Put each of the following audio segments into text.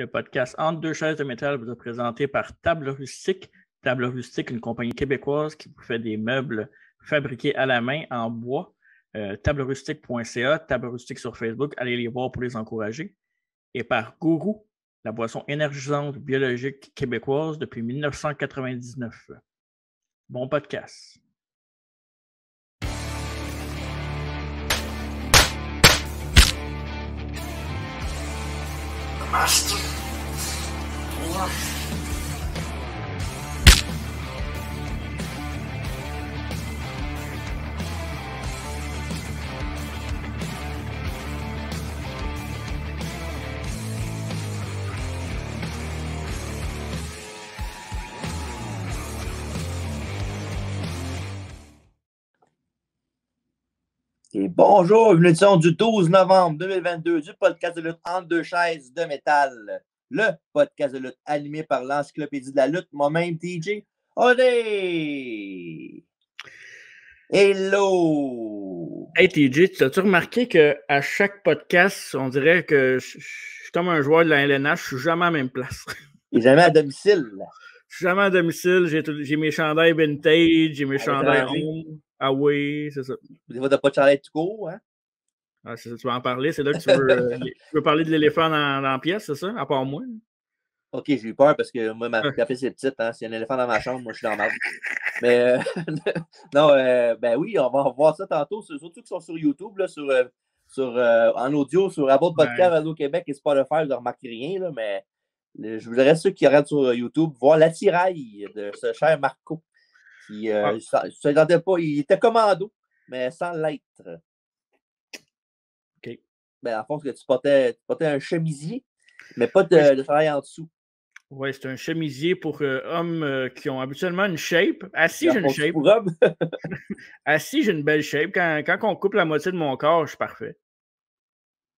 Le podcast Entre deux chaises de métal vous est présenté par Table Rustique. Table Rustique, une compagnie québécoise qui vous fait des meubles fabriqués à la main en bois. Tablerustique.ca, Table Rustique sur Facebook, allez les voir pour les encourager. Et par Gourou, la boisson énergisante biologique québécoise depuis 1999. Bon podcast. Master. Et bonjour, une édition du 12 novembre 2022 du podcast de lutte Entre deux chaises de métal. Le podcast de lutte animé par l'Encyclopédie de la lutte, moi-même TJ. Allez! Hello! Hey TJ, as-tu remarqué qu'à chaque podcast, on dirait que je suis comme un joueur de la LNH, je suis jamais à la même place. Et jamais à domicile. Je suis jamais à domicile, j'ai mes chandails vintage, j'ai mes chandails home. Ah oui, c'est ça. Des fois, t'as pas de chandail tout court, hein? Ah, c'est ça, tu vas en parler, c'est là que tu veux parler de l'éléphant dans la pièce, c'est ça? À part moi. Ok, j'ai eu peur parce que moi, ma café, c'est petite. Hein? S'il y a un éléphant dans ma chambre, moi, je suis dans ma vie. Mais non, ben oui, on va voir ça tantôt. Surtout qu'ils sont sur YouTube, là, en audio, sur Apple Podcast, Radio Québec et Spotify, vous ne remarquez rien, là, mais je voudrais ceux qui regardent sur YouTube voir l'attirail de ce cher Marco. Qui ne tentait pas, il était commando, mais sans l'être. OK. Ben, en fond, que tu portais un chemisier, mais pas de travail en dessous. Oui, c'est un chemisier pour hommes qui ont habituellement une shape. Assis, j'ai une shape. Assis, j'ai une belle shape. Quand on coupe la moitié de mon corps, je suis parfait.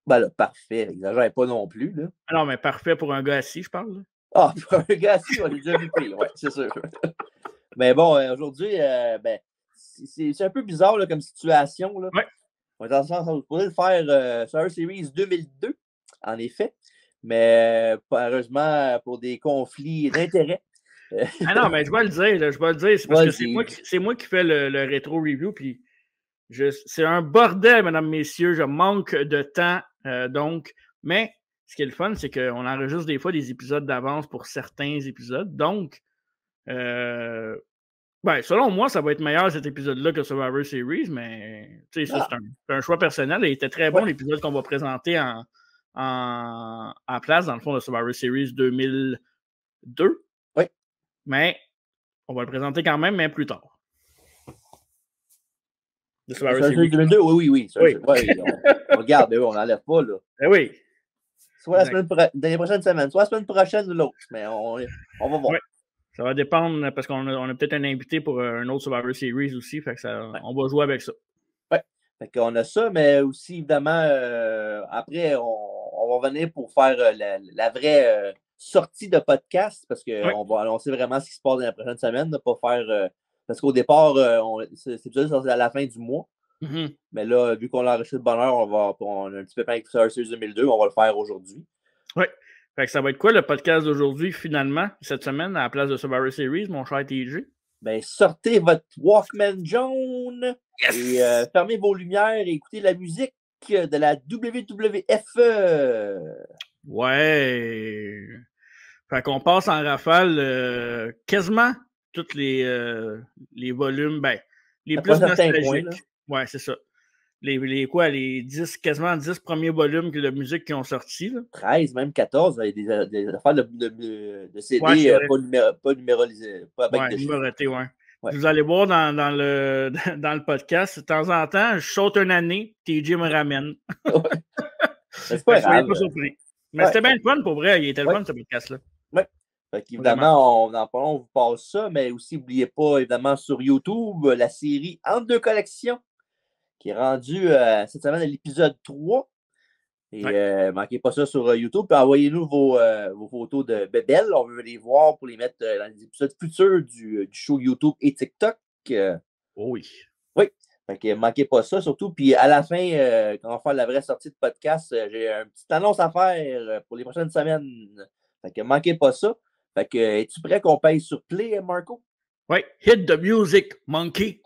Ben là, parfait. Exagère pas non plus. Là. Ah non, mais parfait pour un gars assis, je parle. Là. Ah, pour un gars assis, on l'a déjà vu pire. Oui, c'est sûr. Mais bon, aujourd'hui, ben, c'est un peu bizarre là, comme situation. Là. Ouais. On est supposé le faire sur Series 2002, en effet. Mais malheureusement, pour des conflits d'intérêts. Ah non, mais je vais le dire. C'est parce que c'est moi qui fais le rétro review. Puis c'est un bordel, mesdames, messieurs. Je manque de temps. Donc, mais ce qui est le fun, c'est qu'on enregistre des fois des épisodes d'avance pour certains épisodes. Donc, selon moi, ça va être meilleur cet épisode-là que Survivor Series, mais c'est un choix personnel. Et il était très bon l'épisode qu'on va présenter en place, dans le fond, de Survivor Series 2002. Oui. Mais on va le présenter quand même, mais plus tard. De Survivor Series 2002, oui. On regarde, mais on n'enlève pas, là. Oui. Soit dans les prochaines semaines, soit la semaine prochaine ou l'autre, mais on va voir. Oui. Ça va dépendre parce qu'on a peut-être un invité pour un autre Survivor Series aussi, fait que on va jouer avec ça. Oui, fait qu'on a ça, mais aussi, évidemment, après, on va venir pour faire la vraie sortie de podcast parce qu'on va annoncer vraiment ce qui se passe dans la prochaine semaine, ne pas faire... parce qu'au départ, c'est peut-être à la fin du mois. Mm-hmm. Mais là, vu qu'on l'a enregistré de bonne heure, on a un petit peu avec Survivor Series 2002, on va le faire aujourd'hui. Oui. Fait que ça va être quoi le podcast d'aujourd'hui, finalement, cette semaine, à la place de Survivor Series, mon cher TJ? Ben, sortez votre Walkman jaune et fermez vos lumières et écoutez la musique de la WWF. Ouais. Fait qu'on passe en rafale quasiment tous les volumes, les plus nostalgiques. Ouais, c'est ça. Les 10, quasiment 10 premiers volumes de musique qui ont sorti. Là. 13, même 14, des affaires de CD pas numérotisées. Numéroté, ouais. Vous allez voir dans le podcast, de temps en temps, je saute une année, TJ me ramène. C'est pas grave. Pas surpris. Mais c'était bien le fun pour vrai, il était le fun ce podcast-là. Oui. Évidemment, on vous passe ça, mais aussi, n'oubliez pas, évidemment, sur YouTube, la série Entre deux collections, qui est rendue cette semaine à l'épisode 3. Et manquez pas ça sur YouTube. Puis envoyez-nous vos photos de bébelles. On veut les voir pour les mettre dans les épisodes futurs du show YouTube et TikTok. Oui. Oui. Fait que manquez pas ça, surtout. Puis à la fin, quand on va faire la vraie sortie de podcast, j'ai une petite annonce à faire pour les prochaines semaines. Fait que manquez pas ça. Fait que es-tu prêt qu'on paye sur Play, Marco? Oui, hit the music, monkey.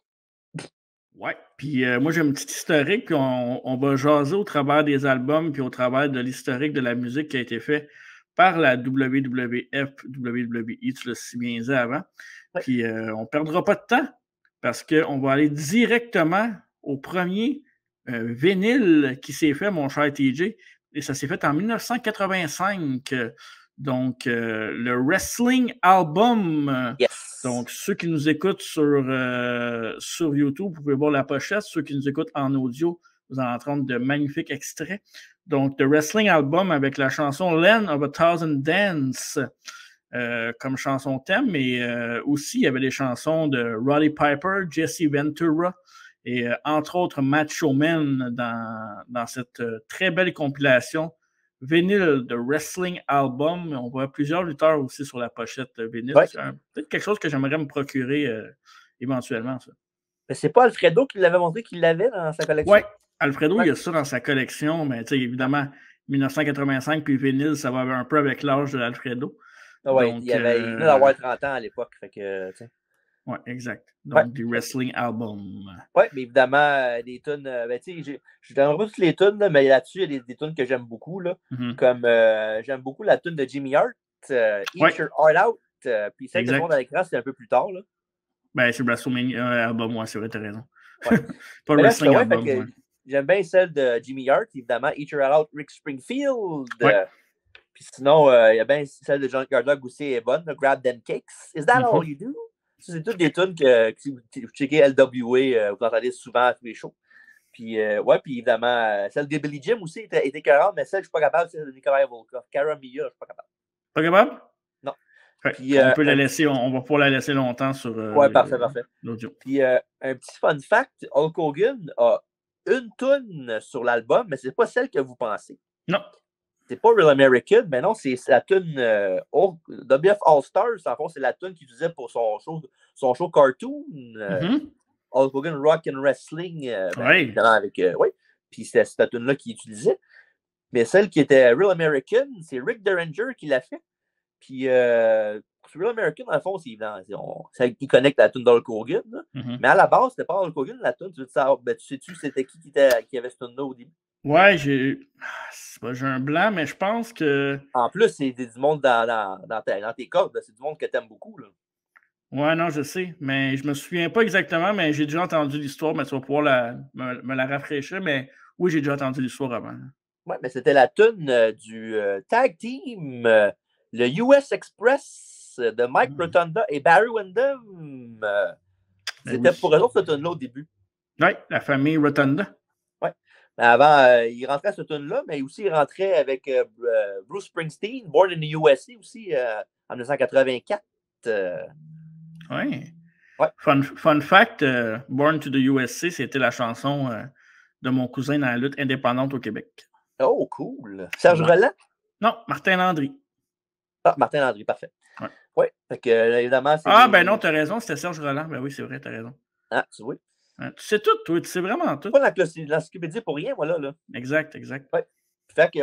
Oui, puis moi j'ai un petit historique, puis on va jaser au travers des albums, puis au travers de l'historique de la musique qui a été fait par la WWF, WWE, tu l'as si bien dit avant. Ouais. Puis on ne perdra pas de temps parce qu'on va aller directement au premier vinyle qui s'est fait, mon cher TJ, et ça s'est fait en 1985. Donc, le Wrestling Album. Yes. Donc, ceux qui nous écoutent sur YouTube, vous pouvez voir la pochette. Ceux qui nous écoutent en audio, vous allez entendre de magnifiques extraits. Donc, The Wrestling Album avec la chanson Land of a Thousand Dance comme chanson thème, mais aussi il y avait des chansons de Roddy Piper, Jesse Ventura et entre autres Macho Man dans cette très belle compilation vinyle de Wrestling Album. On voit plusieurs lutteurs aussi sur la pochette vinyle. Ouais. C'est peut-être quelque chose que j'aimerais me procurer éventuellement, ça. Mais c'est pas Alfredo qui l'avait montré qu'il l'avait dans sa collection? Oui, Alfredo, il a ça dans sa collection, mais évidemment, 1985 puis vinyle, ça va un peu avec l'âge de l'Alfredo. Oui, il venait d'avoir 30 ans à l'époque. Oui, exact. Donc, des Wrestling Albums. Oui, mais évidemment, des tunes. Je ne donnerai pas toutes les tunes, mais là-dessus, il y a des tunes que j'aime beaucoup. Là, comme j'aime beaucoup la tune de Jimmy Hart, Eat Your Heart Out. Puis celle que le monde à l'écran, c'est un peu plus tard. Là. Ben, c'est WrestleMania Album, moi, c'est vrai, t'as raison. Ouais. Pas le Wrestling Album. J'aime bien celle de Jimmy Hart, évidemment, Eat Your Heart Out, Rick Springfield. Puis sinon, il y a bien celle de John Gardog aussi est bonne, Grab Them Cakes. Is that all you do? C'est toutes des tunes que si vous checkez LWA, vous entendez souvent à tous les shows. Puis, puis évidemment, celle de Billy Jim aussi était écœurante, mais celle que je ne suis pas capable, c'est celle de Nikolai Volkov. Cara Mia, je ne suis pas capable. Pas capable? Non. Puis, on peut la laisser, on va pouvoir la laisser longtemps sur parfait. l'audio. Puis, un petit fun fact, Hulk Hogan a une tune sur l'album, mais ce n'est pas celle que vous pensez. Non. C'est pas Real American, mais non, c'est la tune WF All-Stars. En fond, c'est la tune qu'il utilisait pour son show cartoon. Hulk Hogan Rock and Wrestling. Puis c'est cette tune-là qu'il utilisait. Mais celle qui était Real American, c'est Rick Derringer qui l'a fait. Puis Real American, en fond, c'est évident. C'est qui connecte la tune d'Hulk Hogan. Mais à la base, c'était pas Hulk Hogan, la tune. Tu sais-tu c'était qui avait cette tune-là au début? Ouais, j'ai un blanc, mais je pense que. En plus, c'est du monde dans tes cordes. C'est du monde que tu aimes beaucoup. Là. Ouais, non, je sais. Mais je me souviens pas exactement, mais j'ai déjà entendu l'histoire. Mais tu vas pouvoir me la rafraîchir. Mais oui, j'ai déjà entendu l'histoire avant. Ouais, mais c'était la tune du tag team, le US Express de Mike Rotunda et Barry Windham. C'était pour eux autres, cette tune-là au début. Oui, la famille Rotunda. Avant, il rentrait à cette tune-là, mais aussi il rentrait avec Bruce Springsteen, Born in the USA aussi, en 1984. Oui. Fun fact, Born to the USA, c'était la chanson de mon cousin dans la lutte indépendante au Québec. Oh, cool. Serge Roland? Non, Martin Landry. Ah, Martin Landry, parfait. Oui, fait que évidemment, c'est. Ah, ben non, t'as raison, c'était Serge Roland. Ben oui, c'est vrai, t'as raison. Ah, tu vois. Tu sais tout, toi, tu sais vraiment tout. Pas l'encyclopédie pour rien, voilà. Là. Exact. Ouais. Fait que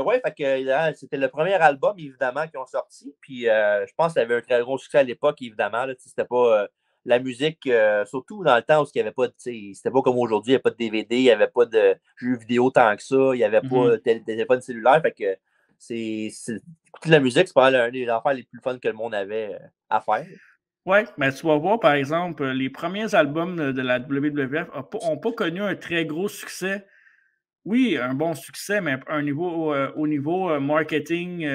c'était le premier album, évidemment, qu'ils ont sorti. Puis je pense que ça avait un très gros succès à l'époque, évidemment. Là, c'était pas la musique, surtout dans le temps où il n'y avait pas de. C'était pas comme aujourd'hui, il n'y avait pas de DVD, il n'y avait pas de jeux vidéo tant que ça, il n'y avait pas de téléphone cellulaire. Fait que écouter de la musique, c'est pas l'un des affaires les plus fun que le monde avait à faire. Oui, mais tu vas voir, par exemple, les premiers albums de la WWF n'ont pas connu un très gros succès. Oui, un bon succès, mais au niveau marketing,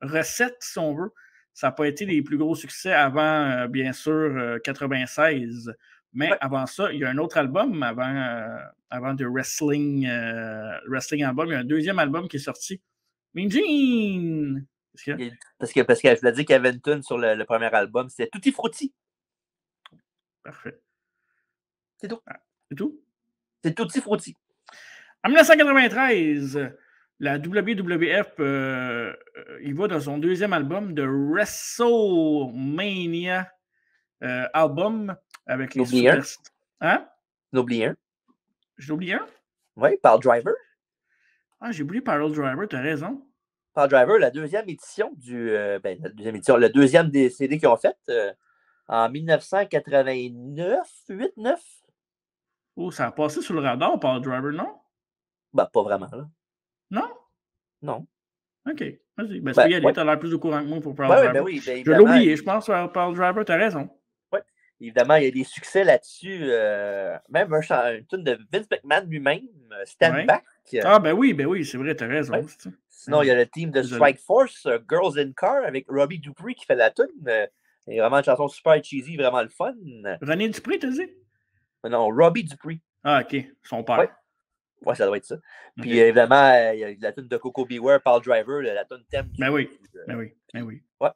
recette, si on veut. Ça n'a pas été les plus gros succès avant, bien sûr, 96. Mais avant ça, il y a un autre album avant de Wrestling Album. Il y a un deuxième album qui est sorti. Mean Gene! Parce que je voulais dire qu'il y avait une tune sur le premier album, c'était Tutti Frutti. Parfait. C'est tout. C'est tout? C'est Tutti Frutti. En 1993, la WWF, il va dans son deuxième album de WrestleMania album avec les Superstars. Hein? N'oublie un. J'ai oublié un? Oui, Pile Driver. Ah, j'ai oublié Parallel Driver, t'as raison. Pile Driver, la deuxième édition le deuxième des CD qu'ils ont fait en 1989, 8-9. Oh, ça a passé sur le radar, Parallel Driver, non? Ben, pas vraiment, là. Non? Non. OK. Vas-y. Ben, tu peux y aller. Ouais. T'as l'air plus au courant que moi pour Parallel Driver. Ben oui, ben, je l'ai oublié, je pense, Parallel Driver, t'as raison. Oui. Évidemment, il y a des succès là-dessus. Même une tune de Vince McMahon lui-même, Stand Back. Ah, ben oui, c'est vrai, t'as raison. Ouais. Sinon, il y a le team de Strike Force, Girls in Car, avec Robbie Dupree qui fait la tune. C'est vraiment une chanson super cheesy, vraiment le fun. René Dupree, t'as dit? Non, Robbie Dupree. Ah, OK. Son père. Ouais, ça doit être ça. Puis évidemment, il y a la tune de Coco Beware, Pile Driver, la tune thème. Ben oui. Ouais.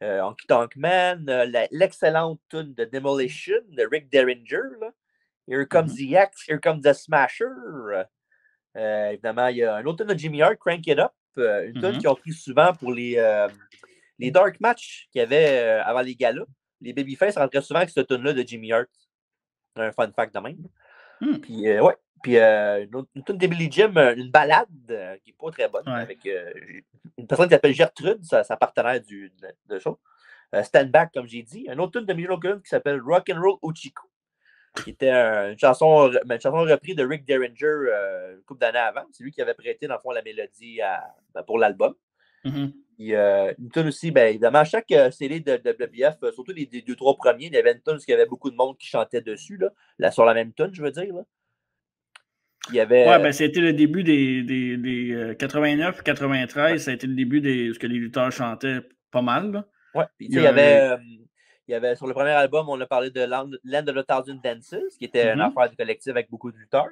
Honky Tonk Man, l'excellente tune de Demolition de Rick Derringer. Là. Here Comes the Axe, Here Comes the Smasher. Évidemment, il y a un autre tune de Jimmy Hart, Crank It Up. Une tune qu'ils ont pris souvent pour les dark matchs qu'il y avait avant les galas. Les Babyface rentraient souvent avec cette tune-là de Jimmy Hart. Un fun fact de même. Puis, ouais. Puis, une tune de Billy Jim, une balade qui n'est pas très bonne, avec une personne qui s'appelle Gertrude, sa partenaire de show. Stand Back, comme j'ai dit. Un autre tune de Milo Gunn qui s'appelle Rock and Roll Uchiko, qui était une chanson reprise de Rick Derringer une couple d'années avant. C'est lui qui avait prêté, dans le fond, la mélodie pour l'album. Puis, une tune aussi, évidemment, à chaque CD de WWF, surtout les 2-3 premiers, il y avait une tune où il y avait beaucoup de monde qui chantait dessus, là, sur la même tune, je veux dire. Là. Il y avait... c'était le début des 89-93, ça a été le début de ce que les lutteurs chantaient pas mal. Là. Ouais, puis il y avait sur le premier album, on a parlé de Land of a Thousand Dances, qui était une affaire de collectif avec beaucoup de lutteurs.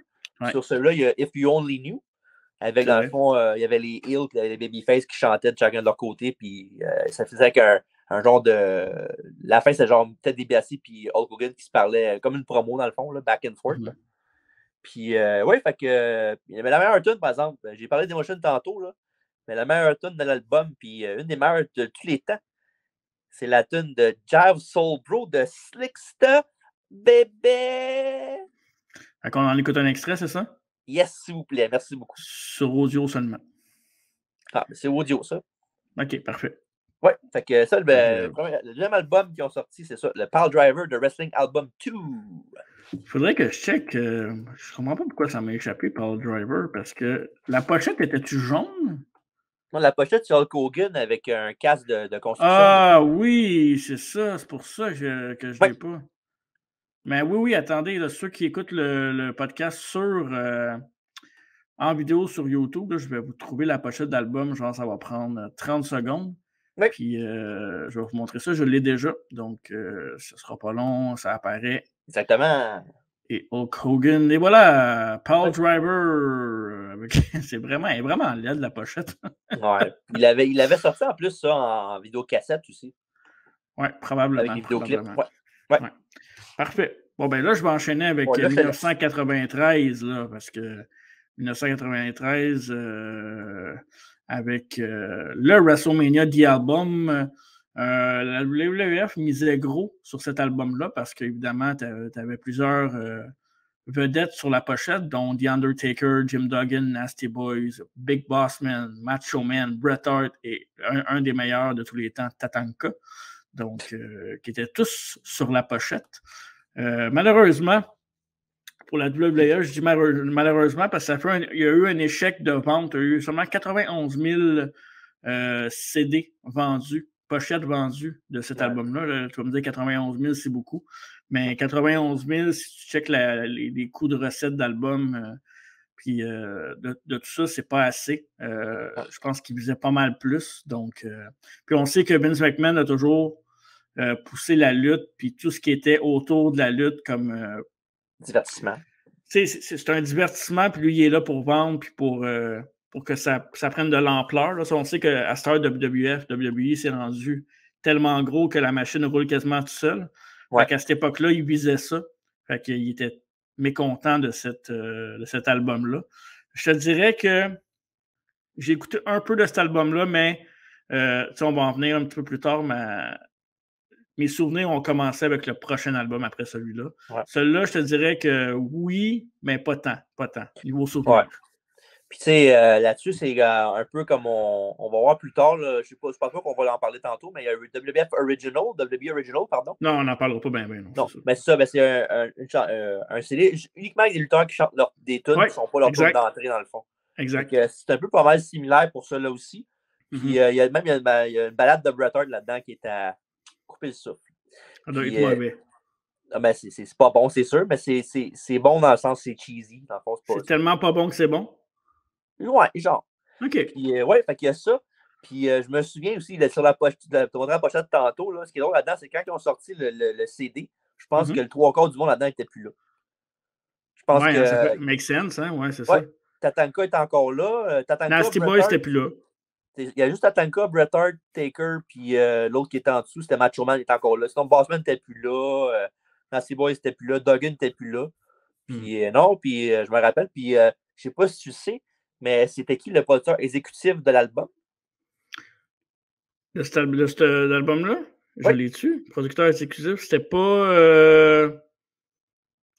Sur celui-là, il y a If You Only Knew, avec dans le fond, il y avait les Hills, les Babyface qui chantaient de chacun de leur côté, puis ça faisait avec un genre de... La fin, c'est genre Ted DiBiase puis Hulk Hogan qui se parlaient comme une promo, dans le fond, là, back and forth. Là. Puis, fait que. Mais la meilleure tune, par exemple, j'ai parlé d'Emotion tantôt, là, mais la meilleure tune de l'album, puis une des meilleures de tous les temps, c'est la tune de Jive Soul Bro de Slickster Bébé. Fait qu'on en écoute un extrait, c'est ça? Yes, s'il vous plaît. Merci beaucoup. Sur audio seulement. Ah, c'est audio, ça. OK, parfait. Ouais, fait que ça, le deuxième album qu'ils ont sorti, c'est ça, le Pile Driver de Wrestling Album 2. Il faudrait que je check. Je comprends pas pourquoi ça m'a échappé Pile Driver, parce que la pochette était-tu jaune? Non, la pochette, c'est Hulk Hogan avec un casque de construction. Ah oui, c'est ça. C'est pour ça que je l'ai pas. Mais oui, attendez, là, ceux qui écoutent le podcast en vidéo sur YouTube, là, je vais vous trouver la pochette d'album. Genre, ça va prendre 30 secondes. Oui. Puis, je vais vous montrer ça. Je l'ai déjà. Donc, ce ne sera pas long. Ça apparaît. Exactement. Et Hulk Hogan. Et voilà, Pile Driver. C'est vraiment laid de la pochette. Ouais. Il avait sorti en plus ça en vidéocassette aussi. Oui, probablement. Avec les vidéoclips. Ouais. Parfait. Bon, ben là, je vais enchaîner avec 1993, là, parce que 1993, avec le WrestleMania The Album, la WWF misait gros sur cet album-là parce qu'évidemment, tu avais plusieurs vedettes sur la pochette, dont The Undertaker, Jim Duggan, Nasty Boys, Big Boss Man, Macho Man, Bret Hart et un des meilleurs de tous les temps, Tatanka, donc qui étaient tous sur la pochette. Malheureusement, pour la WWE, je dis malheureusement parce que il y a eu un échec de vente. Il y a eu seulement 91 000 CD vendus, pochettes vendues de cet album-là. Tu vas me dire 91 000, c'est beaucoup. Mais 91 000, si tu checkes les coûts de recettes d'album, puis de tout ça, c'est pas assez. Je pense qu'il visait pas mal plus. Donc, puis on sait que Vince McMahon a toujours poussé la lutte, puis tout ce qui était autour de la lutte comme... divertissement. C'est un divertissement, puis lui, il est là pour vendre, puis pour que ça prenne de l'ampleur. Là. On sait qu'à cette heure de WWE s'est rendu tellement gros que la machine roule quasiment tout seul. Ouais. Fait qu'à cette époque-là, il visait ça. Fait qu'il était mécontent de cet album-là. Je te dirais que j'ai écouté un peu de cet album-là, mais on va en venir un petit peu plus tard, mais mes souvenirs ont commencé avec le prochain album après celui-là. Ouais. Celui-là, je te dirais que oui, mais pas tant. Niveau souvenir. Ouais. Puis, tu sais, là-dessus, c'est un peu comme on va voir plus tard. Là, je pense pas qu'on va en parler tantôt, mais il y a WB Original, pardon. Non, on n'en parlera pas bien. Non, mais c'est ça, c'est un CD uniquement avec des lutteurs qui chantent des tunes qui ne sont pas leurs tunes d'entrée, dans le fond. Exact. C'est un peu pas mal similaire pour ça, là aussi. Puis, il y a une balade de Bret Hart là-dedans qui est à couper le souffle. Ça doit être mauvais. Ben, c'est pas bon, c'est sûr, mais c'est bon dans le sens c'est cheesy. Dans le fond, c'est tellement pas bon que c'est bon? Ouais, genre. OK. Puis, ouais, fait qu'il y a ça. Puis, je me souviens aussi, sur la pochette tantôt, là, ce qui est drôle là-dedans, c'est quand ils ont sorti le CD, je pense que le 3/4 du monde là-dedans n'était plus là. Je pense que... ça make sense, hein? Ouais, c'est ça. Tatanka est encore là. Nasty Boy, c'était plus là. Il y a juste Tatanka, Bret Hart, Taker, puis l'autre qui était en dessous, c'était Macho Man, il était encore là. Sinon, Bossman n'était plus là. Nasty Boy n'était plus là. Duggan n'était plus là. Puis non, puis je me rappelle, puis je sais pas si tu sais, mais c'était qui le producteur exécutif de l'album? De cet album-là? Je l'ai-tu? Producteur exécutif, c'était pas...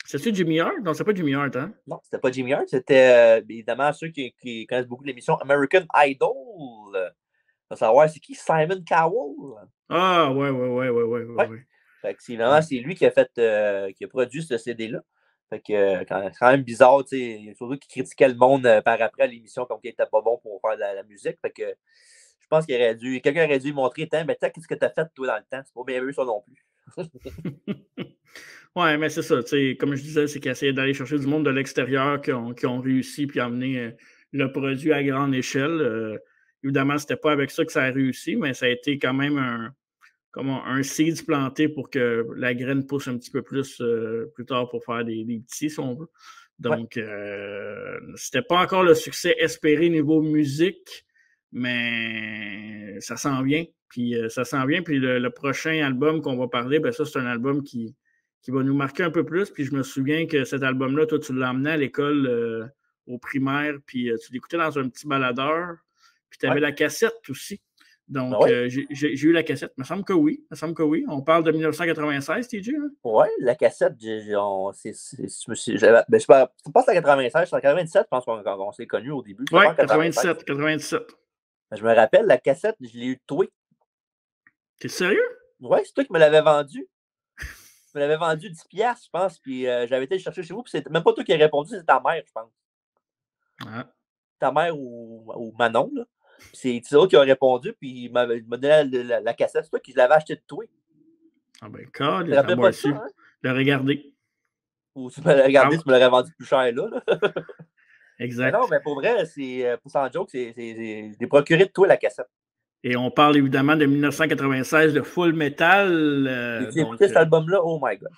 C'était Jimmy Hart? Non, c'était pas Jimmy Hart, hein? Non, c'était pas Jimmy Hart. C'était évidemment ceux qui connaissent beaucoup l'émission American Idol. Il faut savoir, c'est qui? Simon Cowell. Ah, ouais. Fait que c'est lui qui a produit ce CD-là. Fait que c'est quand même bizarre, tu sais. Surtout qu'il critiquait le monde par après à l'émission comme qu'il était pas bon pour faire de la musique. Fait que je pense quelqu'un aurait dû lui montrer, mais qu'est-ce que tu as fait toi dans le temps? C'est pas bien vu ça non plus. Ouais, mais c'est ça. Comme je disais, c'est qu'ils essayaient d'aller chercher du monde de l'extérieur qui ont réussi puis amener le produit à grande échelle. Évidemment, c'était pas avec ça que ça a réussi, mais ça a été quand même un seed planté pour que la graine pousse un petit peu plus tard pour faire des petits, si on veut. Donc, c'était pas encore le succès espéré niveau musique, mais ça s'en vient. Puis le prochain album qu'on va parler, ben ça, c'est un album qui va nous marquer un peu plus. Puis je me souviens que cet album-là, toi, tu l'as emmené à l'école au primaire, puis tu l'écoutais dans un petit baladeur. Puis tu avais la cassette aussi. Donc, j'ai eu la cassette. Il me semble que oui. On parle de 1996, TJ? Hein? Oui, la cassette, je pense à 96, c'est en 97, je pense qu'on s'est connus au début. Oui, 97. Je me rappelle, la cassette, je l'ai eu de toi. T'es sérieux? Oui, c'est toi qui me l'avais vendu. Tu me l'avais vendu 10$, je pense, puis j'avais été le chercher chez vous, puis c'est même pas toi qui as répondu, c'est ta mère, je pense. Ah. Ta mère ou Manon, là. C'est Tito qui a répondu, puis il m'a donné la cassette. C'est toi qui l'avais acheté de toi. Ah ben, God, tu te rappelles pas de ça, hein? Je l'ai regardé. Ou tu me l'as regardé, tu me l'aurais vendu plus cher là. Exact. Mais non, mais pour vrai, sans joke, j'ai procuré de toi la cassette. Et on parle évidemment de 1996 de Full Metal. J'ai écouté cet album-là, oh my God.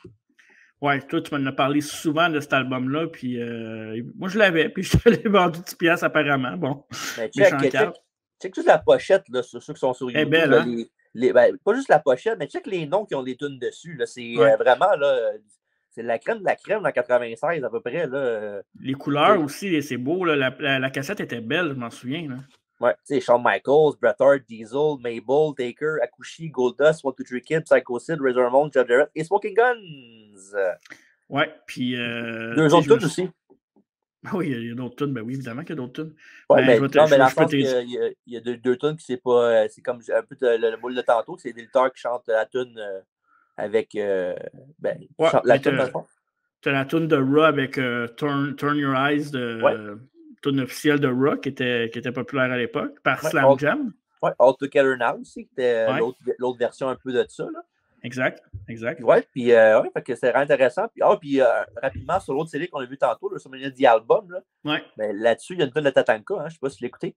Ouais, toi, tu m'en as parlé souvent de cet album-là, puis moi, je l'avais, puis je te l'ai vendu 10$ apparemment. Bon, mais check juste la pochette, là, sur ceux qui sont sur YouTube. Elle est belle, là, hein? pas juste la pochette, mais check les noms qui ont des tunes dessus. C'est vraiment, là, c'est la crème de la crème dans 96 à peu près. Là. Les couleurs aussi, c'est beau. Là, la cassette était belle, je m'en souviens. Là. Ouais, tu sais, Shawn Michaels, Bret Hart, Diesel, Mabel, Taker, Akushi, Goldust, 1-2-3 Kid, Psycho Sid, Razor Ramon, Judge Jarrett et Smoking Guns. Ouais, puis... deux autres tunes aussi. Oui, il y a d'autres tunes. Ben oui, évidemment qu'il y a d'autres tunes. Ouais, mais dans le sens qu'il y a deux tunes qui c'est pas... c'est comme un peu le boule de tantôt, c'est des lutteurs qui chantent la tune avec... la tune dans le fond. Tu as la tune de Raw avec Turn Your Eyes de... tune officielle de Raw qui était populaire à l'époque par Slam Jam. Oui, All Together Now aussi, qui était l'autre version un peu de ça. Là. Exact. Oui, puis fait que c'est intéressant. Puis rapidement, sur l'autre série qu'on a vu tantôt, le WrestleMania The Album, là-dessus, il y a une tune de Tatanka. Hein, je ne sais pas si tu l'as écouté.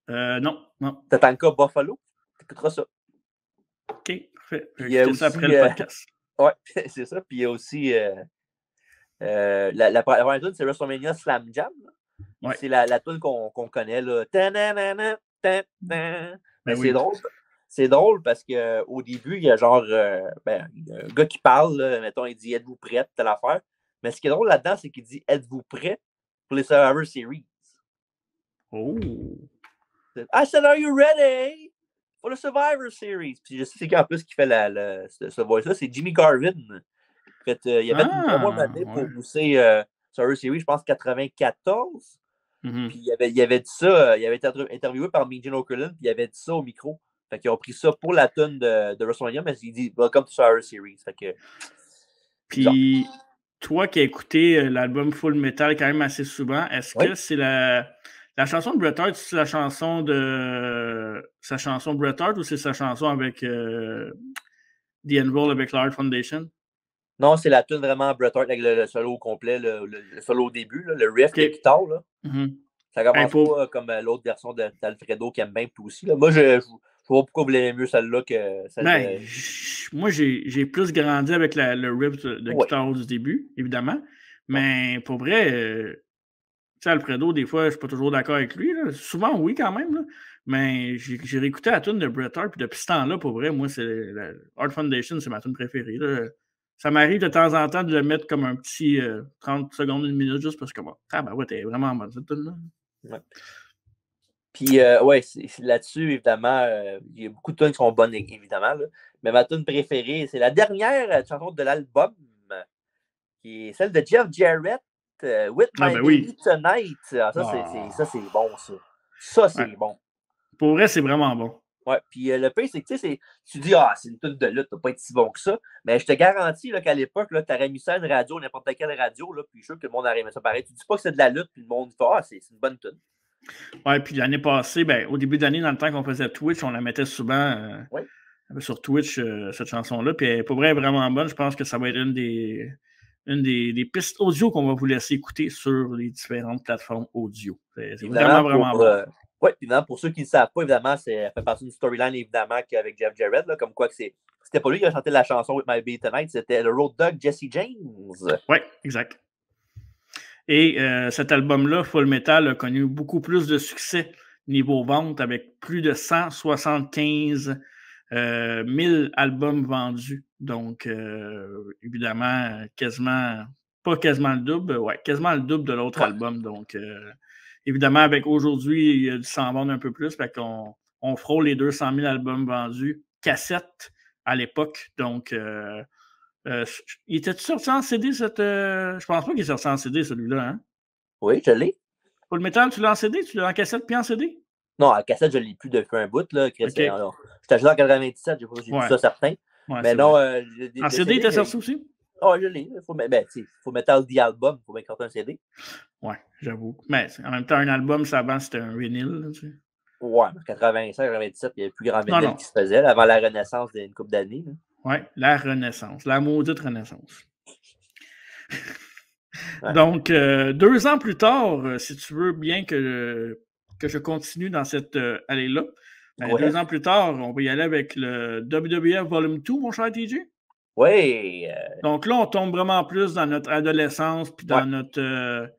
Non. Tatanka Buffalo. Tu écouteras ça. OK, parfait. Je vais écouter ça après le podcast. Oui, c'est ça. Puis il y a aussi la première tune, c'est WrestleMania Slam Jam. Ouais. C'est la tune qu'on connaît. Là. Mais c'est drôle. C'est drôle parce qu'au début, il y a genre un gars qui parle, là, mettons, il dit êtes-vous prêt, telle affaire. Mais ce qui est drôle là-dedans, c'est qu'il dit êtes-vous prêt pour les Survivor Series? Oh! I said, are you ready for the the Survivor Series. Puis je sais qu'en plus, qui fait ce voice-là, c'est Jimmy Garvin. Il a fait une promo matin pour pousser Survivor Series, je pense, 94. Puis il avait dit ça, il avait été interviewé par Mean Gene Okerlund, puis il avait dit ça au micro. Fait qu'ils ont pris ça pour la tune de WrestleMania, mais il dit Welcome to Survivor Series. Fait que. Puis, toi qui as écouté l'album Full Metal quand même assez souvent, est-ce que c'est la chanson de Bret Hart, c'est sa chanson Bret Hart ou c'est sa chanson avec The Anvil avec l'Art Foundation? Non, c'est la tune vraiment Bret Hart avec le solo au complet, le solo au début, là, le riff de guitare. Là. Ça commence pas comme l'autre version d'Alfredo qui aime bien tout aussi. Là. Moi, je vois pourquoi vous l'aimez mieux celle-là que celle de... Moi, j'ai plus grandi avec le riff de guitare du début, évidemment. Mais pour vrai, tu sais, Alfredo, des fois, je suis pas toujours d'accord avec lui. Là. Souvent, oui, quand même. Là. Mais j'ai réécouté la tune de Bret Hart, puis depuis ce temps-là, pour vrai, moi, c'est Art Foundation, c'est ma tune préférée. Là. Ça m'arrive de temps en temps de le mettre comme un petit 30 secondes, une minute, juste parce que t'es vraiment bonne cette tune-là. Ouais. Puis, là-dessus, évidemment, il y a beaucoup de tunes qui sont bonnes, évidemment. Là. Mais ma tune préférée, c'est la dernière chanson de l'album, qui est celle de Jeff Jarrett, With My Baby Tonight. Ça, c'est bon, ça. Ça, c'est bon. Pour vrai, c'est vraiment bon. Ouais, puis le pire, c'est que tu dis, c'est une tune de lutte, ça peut pas être si bon que ça. Mais je te garantis qu'à l'époque, tu aurais mis ça à une radio, n'importe quelle radio, là, puis je suis sûr que le monde aurait aimé ça pareil. Tu dis pas que c'est de la lutte, puis le monde dit, c'est une bonne tune. Ouais, puis l'année passée, au début d'année, dans le temps qu'on faisait Twitch, on la mettait souvent sur Twitch, cette chanson-là. Puis pour vrai, elle est vraiment bonne. Je pense que ça va être une des pistes audio qu'on va vous laisser écouter sur les différentes plateformes audio. C'est vraiment bon. Oui, évidemment, pour ceux qui ne le savent pas, évidemment, ça fait partie d'une storyline, évidemment, avec Jeff Jarrett, là, comme quoi que c'était pas lui qui a chanté la chanson With My Baby Tonight, c'était le Road Dogg Jesse James. Oui, exact. Et cet album-là, Full Metal, a connu beaucoup plus de succès niveau vente, avec plus de 175 000 albums vendus. Donc, évidemment, pas quasiment le double, quasiment le double de l'autre album. Donc, évidemment, avec aujourd'hui, il s'en vend un peu plus. Fait qu'on frôle les 200 000 albums vendus, cassettes à l'époque. Donc, il était sorti en CD, je pense pas qu'il est sorti en CD, celui-là, hein? Oui, je l'ai. Full Metal, tu l'as en CD? Tu l'as en cassette puis en CD? Non, en cassette, je ne l'ai plus depuis un bout, là. J'étais juste en 97, j'ai vu ça certain. Ouais, mais non, en CD, il était sorti aussi? Oh, je l'ai. Il faut mettre The Album, il faut mettre un CD. Ouais, j'avoue. Mais en même temps, un album, ça avant, c'était un vinyle. Là, tu sais. Ouais, en 96, 97, il y avait plus grand vinyle qui se faisait, là, avant la Renaissance d'une couple d'années. Oui, la Renaissance, la maudite Renaissance. Donc, 2 ans plus tard, si tu veux bien que je continue dans cette allée-là, 2 ans plus tard, on va y aller avec le WWF Volume 2, mon cher TJ. Oui. Donc là, on tombe vraiment plus dans notre adolescence, puis dans notre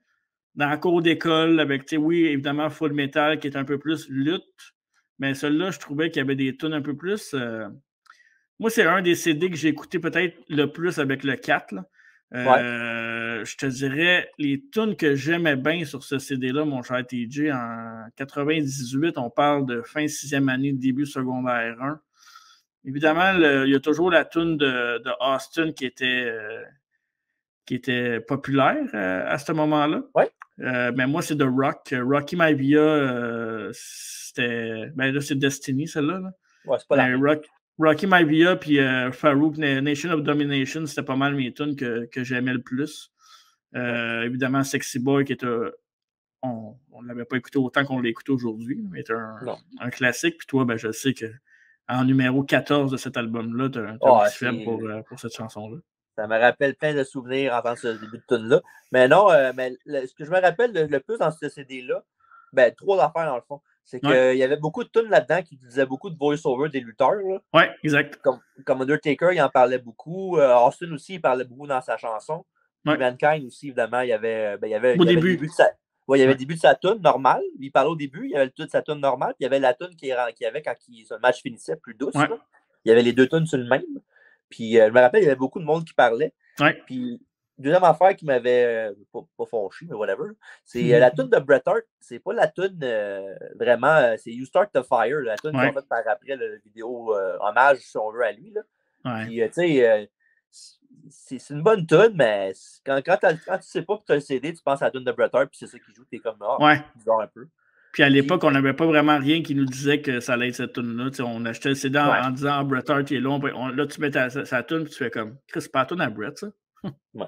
dans la cour d'école, avec, oui, évidemment, Full Metal, qui est un peu plus lutte, mais celui-là, je trouvais qu'il y avait des tunes un peu plus... Moi, c'est un des CD que j'ai écouté peut-être le plus avec le 4. Là. Je te dirais, les tunes que j'aimais bien sur ce CD-là, mon cher TJ, en 98, on parle de fin 6e année, début secondaire 1. Évidemment, il y a toujours la tune de Austin qui était populaire à ce moment-là. Ouais. Mais moi, c'est The Rock. Rocky Maivia, c'était... là, c'est Destiny, celle-là. Là. Ouais, c'est pas la même. Rocky Maivia puis Farouk, Nation of Domination, c'était pas mal mes tunes que j'aimais le plus. Évidemment, Sexy Boy, qui était... On ne l'avait pas écouté autant qu'on l'écoute aujourd'hui, mais c'est un classique. Puis toi, je sais qu'en numéro 14 de cet album-là, tu as un petit faible pour cette chanson-là. Ça me rappelle plein de souvenirs en ce début de tune-là. Mais non, ce que je me rappelle le plus dans ce CD-là, 3 affaires dans le fond. C'est qu'il y avait beaucoup de tunes là-dedans qui disaient beaucoup de voice-over des lutteurs. Oui, exact. Comme Undertaker, il en parlait beaucoup. Austin aussi, il parlait beaucoup dans sa chanson. Puis Mankind aussi, évidemment, il y avait le début de sa... il y avait le début de sa tune normale. Il parlait au début, il y avait le début de sa tune normale. Puis il y avait la tune qu'il y avait quand le match finissait, plus douce. Il y avait les 2 tunes sur le même. Puis je me rappelle, il y avait beaucoup de monde qui parlait. Ouais. Puis deuxième affaire qui m'avait pas fâché, mais whatever, c'est la tune de Bret Hart. C'est pas la tune vraiment, c'est You Start the Fire, la tune qu'ils ont faite par après la vidéo hommage, si on veut, à lui. Là. Puis, tu sais, c'est une bonne tune, mais quand tu sais pas que tu as le CD, tu penses à la tune de Bret Hart, puis c'est ça qui joue, t'es comme bizarre un peu. Puis à l'époque, on n'avait pas vraiment rien qui nous disait que ça allait être cette tune-là. On achetait le CD en disant Bret Hart il est long. Là, tu mets sa tune, puis tu fais comme Chris, c'est pas la tune à Bret, ça. Ouais.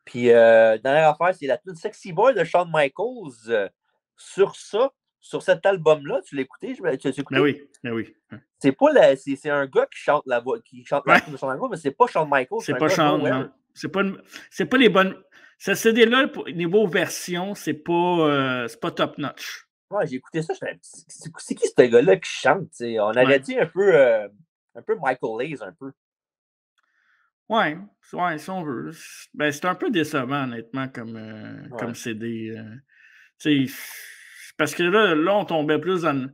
Puis, dernière affaire, c'est la tune Sexy Boy de Shawn Michaels. Sur cet album-là, tu l'as écouté? Tu l'as écouté? Mais oui. C'est pas c'est un gars qui chante la voix, qui chante la tune de Shawn Michaels, mais c'est pas Shawn Michaels. C'est pas Shawn. C'est pas les bonnes. Ce CD-là, niveau version, c'est pas top-notch. Ouais, j'ai écouté ça. C'est qui ce gars-là qui chante? T'sais? On aurait dit un peu Michael Hayes, un peu. Ouais, si on veut. Ben, c'est un peu décevant, honnêtement, comme CD. Parce que là, on tombait plus dans.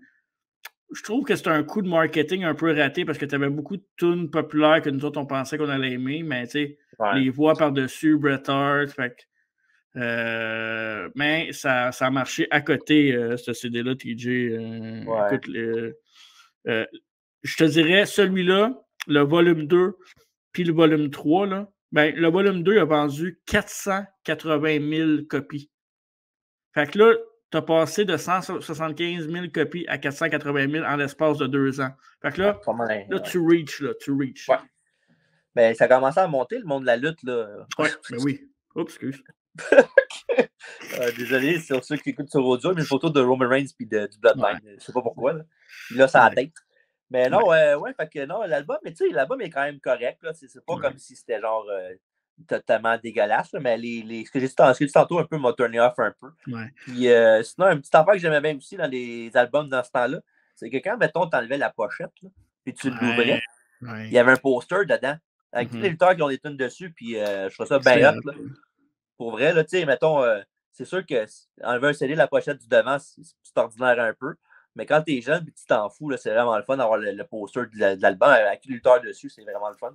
Je trouve que c'était un coup de marketing un peu raté parce que tu avais beaucoup de tunes populaires que nous autres, on pensait qu'on allait aimer, mais tu sais, les voix par-dessus, Bret Hart, mais ça a marché à côté, ce CD-là, TJ. Écoute, je te dirais, celui-là, le volume 2, puis le volume 3, là, ben, le volume 2 a vendu 480 000 copies. Fait que là, tu as passé de 175 000 copies à 480 000 en l'espace de 2 ans. Fait que là, tu reach. Ouais. Ben, ça a commencé à monter, le monde de la lutte, là. Ouais, ben oui. Oups, excuse. Désolé, c'est ceux qui écoutent sur audio, mais une photo de Roman Reigns puis du Bloodline. Je sais pas pourquoi, là. Puis là, ça a la tête. Mais non, fait que non, l'album, mais tu sais, l'album est quand même correct, là. C'est pas comme si c'était genre totalement dégueulasse, là, mais ce que j'ai dit tantôt un peu m'a turné off un peu. Puis sinon, une petite affaire que j'aimais bien aussi dans les albums dans ce temps-là, c'est que quand, mettons, t'enlevais la pochette, là, puis tu l'ouvrais, il y avait un poster dedans, avec tous les lutteurs qui ont des tunes dessus, puis je trouve ça bien hot, là. Pour vrai, là, tu sais, mettons, c'est sûr que enlever un CD, la pochette du devant, c'est ordinaire un peu. Mais quand t'es jeune et tu t'en fous, là, c'est vraiment le fun d'avoir le poster de l'album avec le lutteur dessus, c'est vraiment le fun.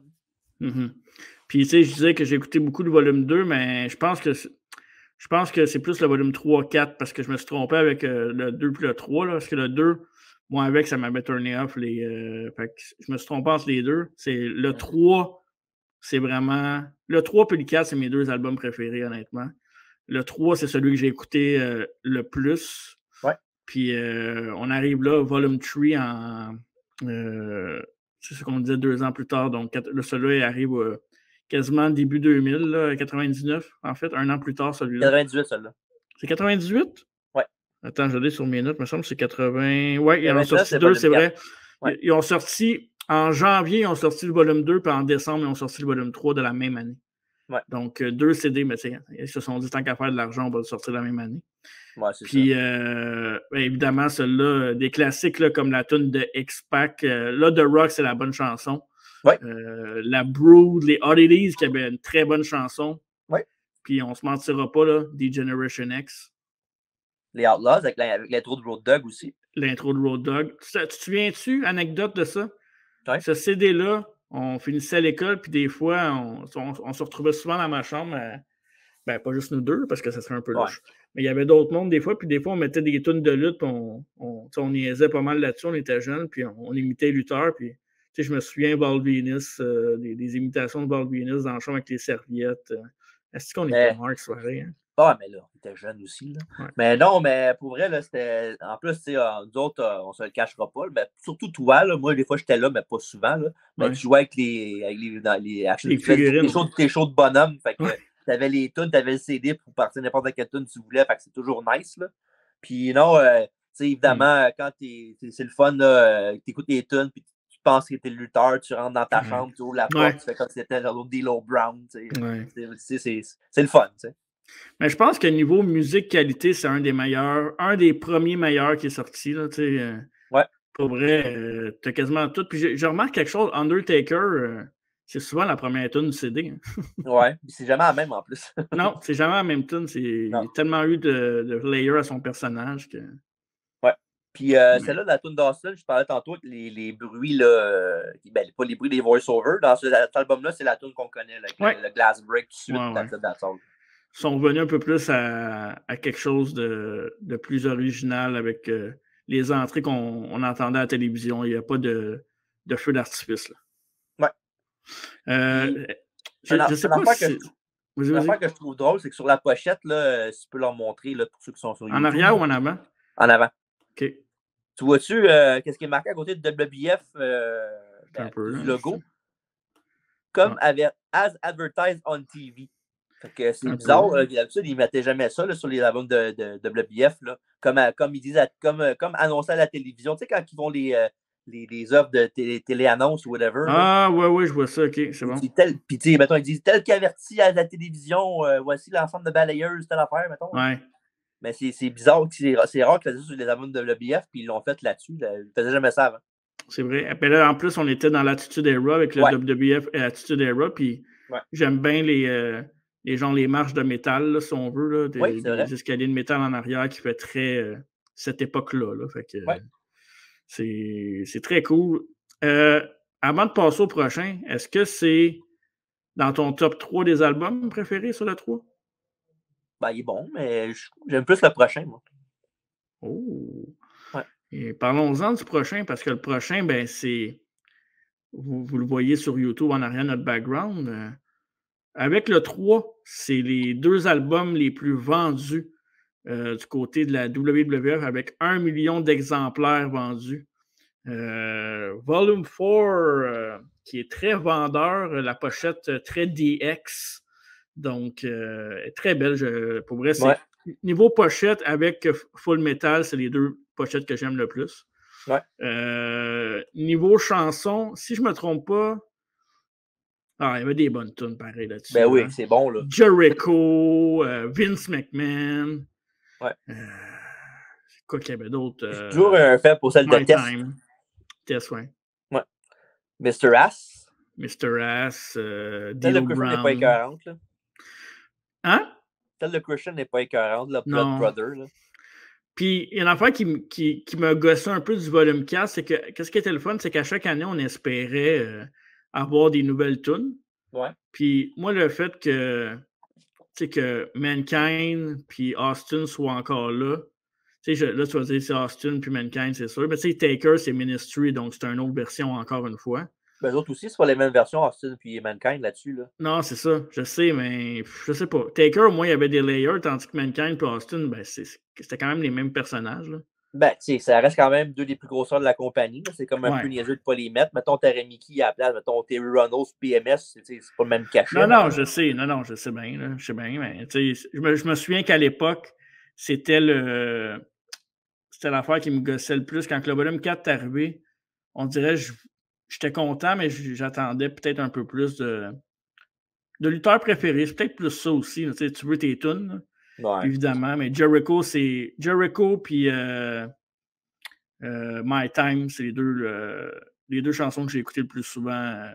Puis, tu sais, je disais que j'ai écouté beaucoup le volume 2, mais je pense que c'est plus le volume 3-4 parce que je me suis trompé avec le 2 puis le 3, là, parce que le 2, moi, avec, ça m'avait turné off. Fait que je me suis trompé entre les deux. C'est le 3, c'est vraiment. Le 3 puis le 4, c'est mes 2 albums préférés, honnêtement. Le 3, c'est celui que j'ai écouté le plus. Ouais. Puis on arrive là, volume 3 c'est ce qu'on disait 2 ans plus tard. Donc, celui-là, il arrive quasiment début 2000, là, 99, en fait, 1 an plus tard, celui-là. 98, celui-là. C'est 98? Ouais. Attends, je l'ai sur mes notes, il me semble que c'est 80. Ouais, ils en ont sorti 2, c'est vrai. Ouais. Ils ont sorti, en janvier, ils ont sorti le volume 2, puis en décembre, ils ont sorti le volume 3 de la même année. Ouais. Donc, 2 CD, mais ils se sont dit, tant qu'à faire de l'argent, on va le sortir la même année. Ouais, c'est puis, évidemment, celle-là, des classiques là, comme la tune de X-Pac. Là, The Rock, c'est la bonne chanson. Ouais. La Brood, les Oddities, qui avaient une très bonne chanson. Ouais. Puis, on se mentira pas, là, D-Generation X. Les Outlaws, avec l'intro de Road Dogg aussi. L'intro de Road Dogg. Tu te souviens-tu, anecdote de ça? Ouais. Ce CD-là, on finissait à l'école, puis des fois, on se retrouvait souvent dans ma chambre. Ben, pas juste nous deux, parce que ça serait un peu louche. Mais il y avait d'autres mondes des fois, puis des fois, on mettait des tunes de lutte, puis on niaisait pas mal là-dessus, on était jeunes, puis on imitait les lutteurs, puis je me souviens Val Venis, des imitations de Val Venis dans le champ avec les serviettes. Est-ce qu'on était morts cette soirée? Hein? Ah, mais là, on était jeunes aussi. Là. Ouais. Mais non, mais pour vrai, là, c'était. En plus, tu sais, nous autres, on se le cachera pas. Mais surtout toi, là, moi, des fois, j'étais là, mais pas souvent. Là. Mais tu jouais avec tes shows de bonhomme. Fait que t'avais les tunes, t'avais le CD pour partir n'importe quelle tune tu voulais. Fait que c'est toujours nice. Là. Puis non, tu sais, évidemment, quand c'est le fun, t'écoutes les tunes, puis tu penses que t'es le lutteur, tu rentres dans ta chambre, tu ouvres la porte, tu fais comme si c'était l'autre D'Lo Brown. C'est le fun, tu sais. Mais je pense que niveau musique-qualité, c'est un des premiers meilleurs qui est sorti. Là, ouais. Pour vrai, t'as quasiment tout. Puis je remarque quelque chose, Undertaker, c'est souvent la première tune du CD. Hein. Ouais, c'est jamais la même en plus. Non, c'est jamais la même tune. Il y a tellement eu de layers à son personnage que. Ouais. Puis celle-là, la tune d'Austin, je parlais tantôt avec les bruits, là, pas les bruits des voice-overs. Dans cet album-là, c'est la tune qu'on connaît, là, avec le glass break tout de suite. Ils sont revenus un peu plus à quelque chose de plus original avec les entrées qu'on entendait à la télévision. Il n'y a pas de feu d'artifice. Là. Ouais. Je sais pas si... L'affaire que je trouve drôle, c'est que sur la pochette, là, si tu peux leur montrer là, pour ceux qui sont sur YouTube. En arrière ou en avant? En avant. OK. Tu vois-tu qu'est-ce qui est marqué à côté de WBF du logo? Comme as advertised on TV. Fait que c'est bizarre. D'habitude, ils ne mettaient jamais ça là, sur les albums de WBF. Là. Comme ils disent, comme annoncé à la télévision. Tu sais, quand ils font les offres de télé-annonces ou whatever. Ah, ouais, je vois ça. OK, c'est bon. Puis, tu sais, mettons, ils disent tel qu'averti à la télévision, voici l'ensemble de balayeuse, telle affaire, mettons. Ouais. Mais c'est bizarre. C'est rare qu'ils faisaient ça sur les albums de WBF, puis ils l'ont fait là-dessus. Ils ne faisaient jamais ça avant. C'est vrai. Et puis là, en plus, on était dans l'Attitude Era avec le WBF et l'Attitude Era. Puis j'aime bien les marches de métal, là, si on veut, là, des escaliers de métal en arrière qui fait très cette époque-là. Là. Fait que c'est très cool. Avant de passer au prochain, est-ce que c'est dans ton top 3 des albums préférés sur le 3? Ben, il est bon, mais j'aime plus le prochain, moi. Oh! Et parlons-en du prochain, parce que le prochain, ben, c'est. Vous le voyez sur YouTube en arrière de notre background. Avec le 3, c'est les 2 albums les plus vendus du côté de la WWF avec 1 million d'exemplaires vendus. Volume 4, qui est très vendeur, la pochette très DX. Donc, très belle. Pour vrai, c'est niveau pochette avec Full Metal, c'est les 2 pochettes que j'aime le plus. Niveau chanson, si je ne me trompe pas, il y avait des bonnes tunes pareil là-dessus. Ben oui, c'est bon, là. Jericho, Vince McMahon. C'est quoi qu'il y avait d'autre? Toujours un fait pour celle de Tess. Tess, ouais. Mr. Ass. Mr. Ass, Celle de Christian n'est pas écœurante, là. Hein? Celle de Christian n'est pas écœurante, là, Blood Brother, là. Puis, il y a une affaire qui me gossait un peu du volume 4, c'est que, qu'est-ce qui était le fun, c'est qu'à chaque année, on espérait avoir des nouvelles tunes. Puis, moi, le fait que Mankind puis Austin soient encore là, là, tu vas dire c'est Austin puis Mankind, c'est sûr. Mais tu sais, Taker, c'est Ministry, donc c'est une autre version encore une fois. Ben, eux autres aussi, c'est pas les mêmes versions, Austin puis Mankind là-dessus. Là. Non, c'est ça. Je sais, mais je sais pas. Taker, au moins, il y avait des layers, tandis que Mankind et Austin, ben, c'était quand même les mêmes personnages. Là. Ben, tu sais, ça reste quand même 2 des plus grosseurs de la compagnie. C'est comme un peu niaiseux de ne pas les mettre. Mettons, t'aurais Mickey à la place, mettons, Terry Runnels, PMS, c'est pas le même cachet. Non, je sais. Non, je sais bien. Là. Je sais bien, mais tu sais, je me souviens qu'à l'époque, c'était l'affaire qui me gossait le plus. Quand le volume 4 est arrivé, on dirait j'étais content, mais j'attendais peut-être un peu plus de lutteurs préférés. C'est peut-être plus ça aussi. Là, tu veux tes tunes, évidemment. Mais Jericho, c'est Jericho puis My Time, c'est les deux chansons que j'ai écoutées le plus souvent,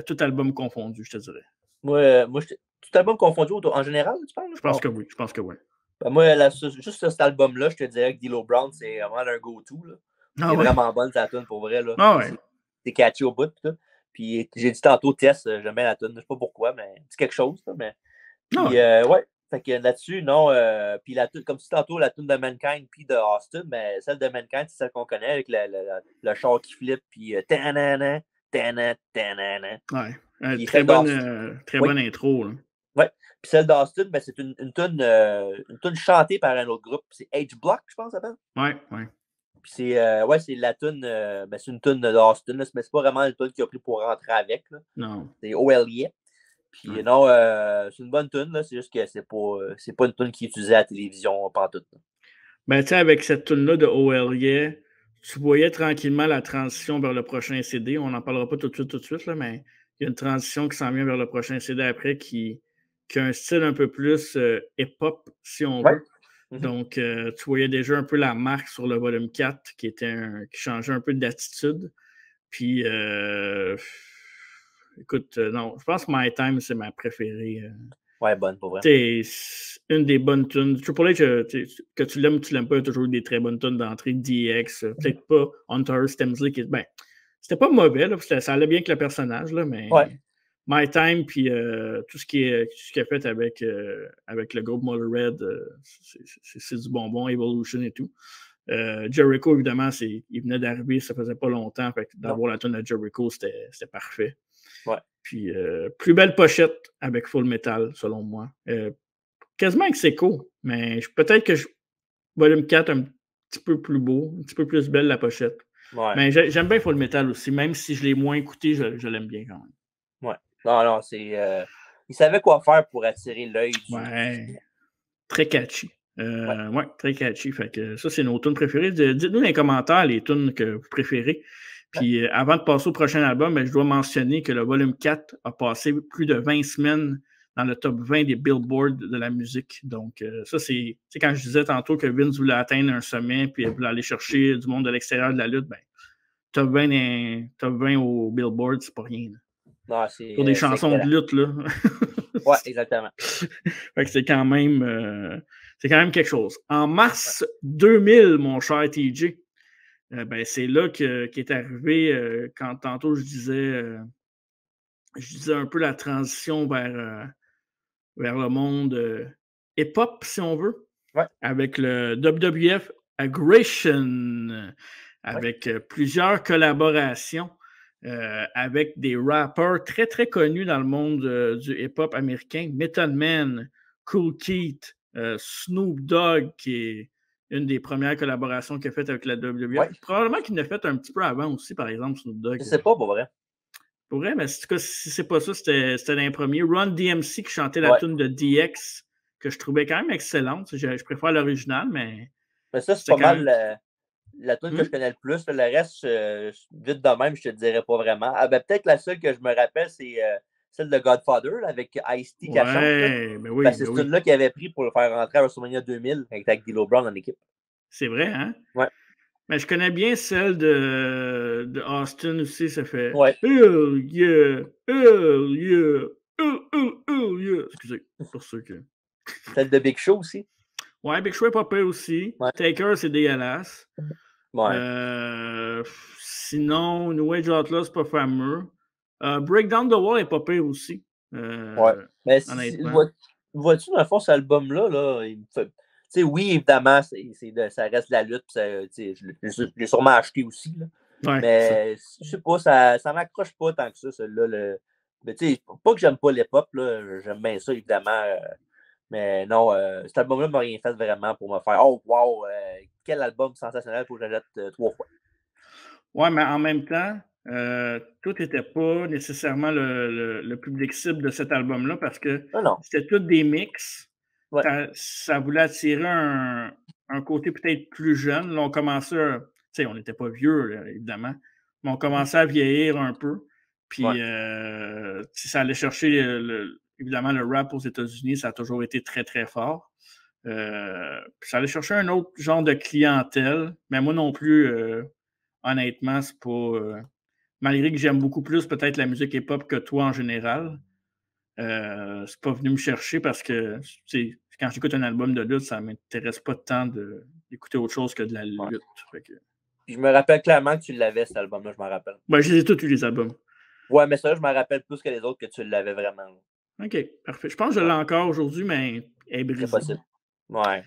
tout album confondu, je te dirais. Moi tout album confondu en général, tu parles? Je pense que oui. Je pense que oui. Ben moi, juste cet album-là, je te dirais que D'Lo Brown, c'est vraiment un go-to. C'est vraiment bonne, sa tune, pour vrai. Là. C'est catchy au bout. Puis j'ai dit tantôt, Tess, j'aime bien la tune. Je sais pas pourquoi, mais c'est quelque chose. Là, mais... Puis, fait que là-dessus, non. Puis comme tu dis tantôt, la tune de Mankind puis de Austin, mais celle de Mankind, c'est celle qu'on connaît avec le char qui flippe, puis tanana, tanana, tanana. Très bonne intro. Là. Ouais. Puis celle d'Austin, ben, c'est une tune chantée par un autre groupe. C'est H-Block, je pense, ça s'appelle. Ouais. Puis c'est la tune, ben, c'est une tune d'Austin, mais c'est pas vraiment une tune qu'il a pris pour rentrer avec. Là. Non. C'est Oh Yeah. Puis non, c'est une bonne tune, c'est juste que c'est pas une tune qui est utilisée à la télévision pantoute. Ben, tu sais, avec cette tune-là de Oh Yeah, tu voyais tranquillement la transition vers le prochain CD. On n'en parlera pas tout de suite, là, mais il y a une transition qui s'en vient vers le prochain CD après qui a un style un peu plus hip-hop, si on veut. Donc, tu voyais déjà un peu la marque sur le volume 4 qui changeait un peu d'attitude. Puis, écoute, non, je pense que My Time, c'est ma préférée. Ouais, bonne, pour vrai. C'est une des bonnes tunes. Triple H, que tu l'aimes ou tu l'aimes pas, il y a toujours eu des très bonnes tunes d'entrée. DX, peut-être pas Hunter Stemsley. Ben, c'était pas mauvais, là, ça allait bien avec le personnage, là, mais My Time, puis tout ce qu'il a fait avec le groupe Motorhead, c'est du bonbon, Evolution et tout. Jericho, évidemment, il venait d'arriver, ça faisait pas longtemps, fait que d'avoir la tune de Jericho, c'était parfait. Ouais. Puis, plus belle pochette avec Full Metal, selon moi. Quasiment ex aequo, mais peut-être que Volume 4 un petit peu plus beau, un petit peu plus belle la pochette. Ouais. Mais j'aime bien Full Metal aussi, même si je l'ai moins écouté, je l'aime bien quand même. Ouais. Non, c'est... il savait quoi faire pour attirer l'œil du... Ouais. Très catchy. Ouais, très catchy. Fait que ça, c'est nos tunes préférées. Dites-nous dans les commentaires les tunes que vous préférez. Puis avant de passer au prochain album, je dois mentionner que le volume 4 a passé plus de 20 semaines dans le top 20 des Billboard de la musique. Donc, ça, c'est quand je disais tantôt que Vince voulait atteindre un sommet puis voulait aller chercher du monde de l'extérieur de la lutte, top 20 au Billboard, c'est pas rien. Non, pour des chansons de lutte, là. Ouais, exactement. Fait que c'est quand même quelque chose. En mars 2000, mon cher TJ, c'est là qu'est arrivé, quand tantôt je disais un peu la transition vers le monde hip-hop, si on veut, avec le WWF Aggression, avec plusieurs collaborations. Avec des rappeurs très, très connus dans le monde du hip-hop américain. Method Man, Kool Keith, Snoop Dogg, qui est une des premières collaborations qu'il a faites avec la WWF. Ouais. Probablement qu'il l'a fait un petit peu avant aussi, par exemple, Snoop Dogg. Je sais pas, pour vrai. Pour vrai, mais si c'est pas ça, c'était l'un premier. Run DMC qui chantait la tune de DX, que je trouvais quand même excellente. Je préfère l'original, mais... Mais ça, c'est pas mal... La tune que je connais le plus, le reste, vite de même, je te dirais pas vraiment. Ah, peut-être la seule que je me rappelle, c'est celle de Godfather, là, avec Ice-T qui chante. Ben oui, c'est cette tune-là qu'il avait pris pour le faire rentrer à WrestleMania 2000 avec D'Lo Brown en équipe. C'est vrai, hein? Ouais. Mais je connais bien celle de Austin aussi, ça fait Hell yeah, hell yeah, hell yeah. Excusez, pour ceux que... Celle de Big Show aussi. Ouais, Big Show est pas pire aussi. Taker, c'est dégueulasse. Sinon, New Age Outlaw, c'est pas fameux. Breakdown the Wall est pas pire aussi. Mais vois-tu, dans le fond, cet album-là, il me fait... Tu sais, oui, évidemment, ça reste de la lutte. Je l'ai sûrement acheté aussi. Là. Mais je sais pas, ça m'accroche pas tant que ça, celui-là. Mais tu sais, pas que j'aime pas l'hip-hop, j'aime bien ça, évidemment. Mais non, cet album-là m'a rien fait vraiment pour me faire « Oh, wow, quel album sensationnel pour que j'achète 3 fois. » Ouais, mais en même temps, tout n'était pas nécessairement le public cible de cet album-là parce que c'était tous des mix. Ça voulait attirer un côté peut-être plus jeune. Là, on commençait, tu sais, on n'était pas vieux, là, évidemment, mais on commençait à vieillir un peu. Puis, ça allait chercher, évidemment, le rap aux États-Unis, ça a toujours été très, très fort. Puis ça allait chercher un autre genre de clientèle, mais moi non plus, honnêtement, c'est pas... malgré que j'aime beaucoup plus peut-être la musique hip-hop que toi en général, c'est pas venu me chercher parce que quand j'écoute un album de lutte, ça m'intéresse pas tant d'écouter autre chose que de la lutte. Je me rappelle clairement que tu l'avais, cet album-là, je m'en rappelle. Je les ai tous eu, les albums. Ouais, mais ça, je me rappelle plus que les autres que tu l'avais vraiment. Là. OK, parfait. Je pense que je l'ai encore aujourd'hui, mais elle est brisée. C'est possible. Ouais.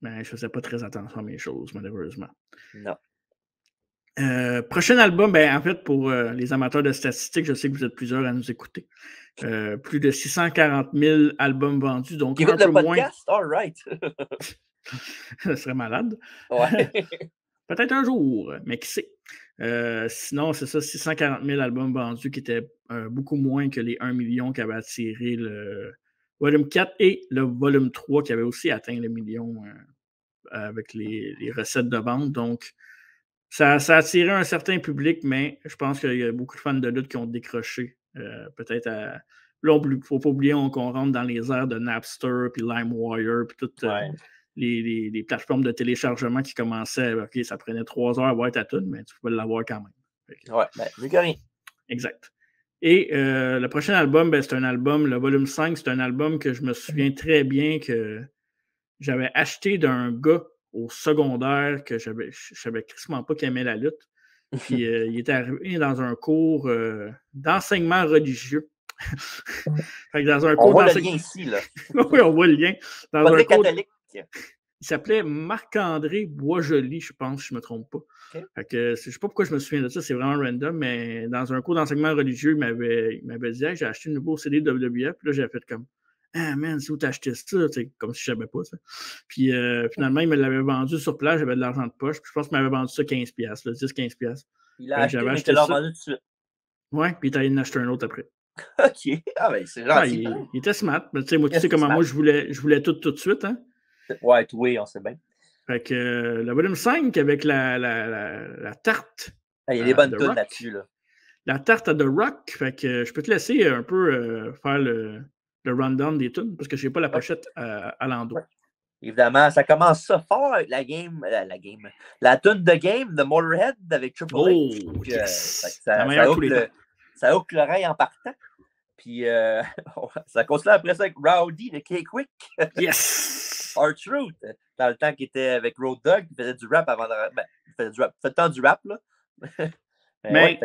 Mais je faisais pas très attention à mes choses, malheureusement. Non. Prochain album, en fait, pour les amateurs de statistiques, je sais que vous êtes plusieurs à nous écouter. Plus de 640 000 albums vendus, donc un peu moins. All right. Ça serait malade. Ouais. Peut-être un jour, mais qui sait. Sinon, c'est ça, 640 000 albums vendus, qui étaient beaucoup moins que les 1 million qu'avait attiré le volume 4 et le volume 3 qui avait aussi atteint le million avec les recettes de vente. Donc, ça a attiré un certain public, mais je pense qu'il y a beaucoup de fans de lutte qui ont décroché. Peut-être à... Là, il ne faut pas oublier qu'on rentre dans les airs de Napster, puis LimeWire, puis toutes les plateformes de téléchargement qui commençaient. OK, ça prenait 3 heures à voir ta tune, mais tu pouvais l'avoir quand même. Ouais, mieux que rien. Exact. Et le prochain album, c'est un album, le volume 5, c'est un album que je me souviens très bien que j'avais acheté d'un gars au secondaire que je savais crissement pas qu'il aimait la lutte. Puis il était arrivé dans un cours d'enseignement religieux. Fait que dans un on voit le lien ici, là. Oui, on voit le lien. Dans Pas un très cours... catholique. Il s'appelait Marc-André Boisjoli, je pense, si je ne me trompe pas. Okay. Fait que, je ne sais pas pourquoi je me souviens de ça, c'est vraiment random, mais dans un cours d'enseignement religieux, il m'avait dit hey, j'ai acheté un nouveau CD de WWF, puis là, j'ai fait comme ah man, c'est où t'as acheté ça? T'sais, comme si je ne savais pas ça. Puis finalement, il me l'avait vendu sur place, j'avais de l'argent de poche, puis je pense qu'il m'avait vendu ça $15, 10-15$. Il l'a acheté, mais il te l'a vendu tout de suite. Ouais, puis il est allé en acheter un autre après. OK. Ah ben c'est gentil. Il était smart. Mais, moi, tu sais comment moi, je voulais tout de suite, hein? Ouais, oui, on sait bien. Fait que le volume 5 avec la tarte. Il y a des bonnes tunes là-dessus. Là. La tarte à The Rock. Fait que je peux te laisser un peu faire le rundown des tunes parce que je n'ai pas la pochette à l'endroit. Ouais. Évidemment, ça commence ça fort avec la tune de Game de Motorhead avec Triple H. Yes. Ça hook l'oreille en partant. Puis ça continue après ça avec Rowdy de K-Quick. Yes! R-Truth, dans le temps qu'il était avec Road Dogg, il faisait du rap avant de... il faisait le temps du rap, là. Mais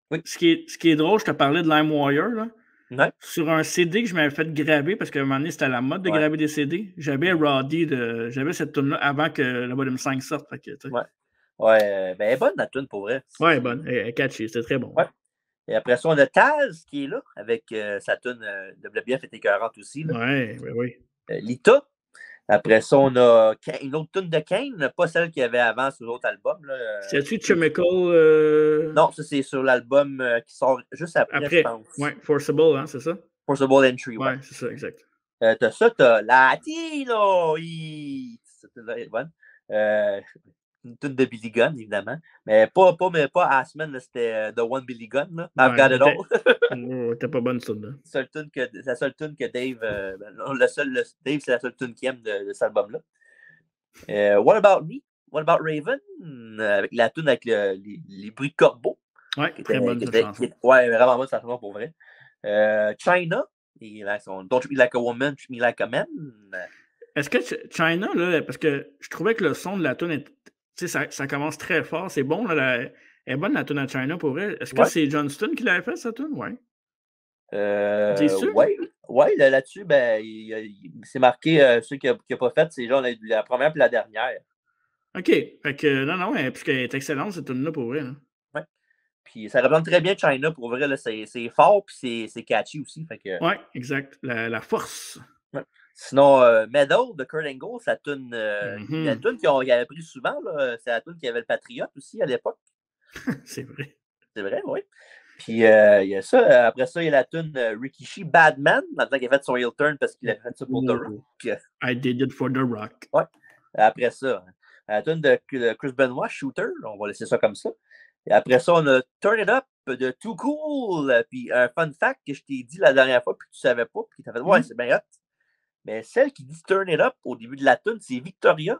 oui. Ce qui est drôle, je te parlais de LimeWire, là. Ouais. Sur un CD que je m'avais fait graver, parce qu'à un moment donné, c'était à la mode de graver des CD, j'avais Roddy, j'avais cette tune-là avant que le volume 5 sorte. Fait que, ouais, ben elle est bonne la tune pour vrai. Ouais, elle est bonne, elle est catchy, c'était très bon. Ouais. Et après ça, on a Taz qui est là, avec sa tune WWF est écœurante aussi. Là. Oui. Lita. Après ça, on a une autre tune de Kane, pas celle qu'il y avait avant sur l'autre album. C'est-tu Chemical? Non, ça c'est sur l'album qui sort juste après, je pense. Oui, Forcible, hein, c'est ça? Forcible Entry, ouais. C'est ça, exact. T'as ça, t'as Latino! C'est bonne. Une tune de Billy Gunn, évidemment. Mais pas Assman, c'était The One Billy Gunn. Là. I've got it all. T'es pas bonne, ça. La seule tune que Dave... Dave, c'est la seule tune qu'il aime de cet album-là. What About Me? What About Raven? Avec la tune avec les bruits de corbeaux. Ouais, très bonne chanson. Ouais, vraiment bonne chanson pour vrai. China. Don't Treat Me Like a Woman, Treat Me Like a Man. Est-ce que China, là, parce que je trouvais que le son de la tune, ça commence très fort, c'est bon, là, elle est bonne la tune à China pour vrai. Est-ce que c'est Johnston qui l'avait fait, cette tune? Ouais. Oui, là-dessus, ben, c'est marqué ceux qui n'a pas fait, c'est genre la première et la dernière. OK. Fait que non, parce qu'elle est excellente, cette tune-là pour vrai. Hein. Oui. Puis ça représente très bien China pour vrai. Là, c'est fort puis c'est catchy aussi. Oui, exact. La force. Ouais. Sinon, Medal de Kurt Angle, ça tune. La tune qu'il avait pris souvent, c'est la tune qui avait le Patriote aussi à l'époque. C'est vrai. C'est vrai, oui. Puis il y a ça. Après ça, il y a la tune Rikishi Badman, maintenant qu'il a fait son heel turn parce qu'il a fait ça pour The Rock. I did it for The Rock. Ouais. Après ça, la tune de Chris Benoit, Shooter, on va laisser ça comme ça. Et après ça, on a Turn It Up de Too Cool. Puis un fun fact que je t'ai dit la dernière fois, puis tu savais pas, puis tu as fait ouais, c'est bien hot. Mais celle qui dit Turn It Up au début de la tune, c'est Victoria.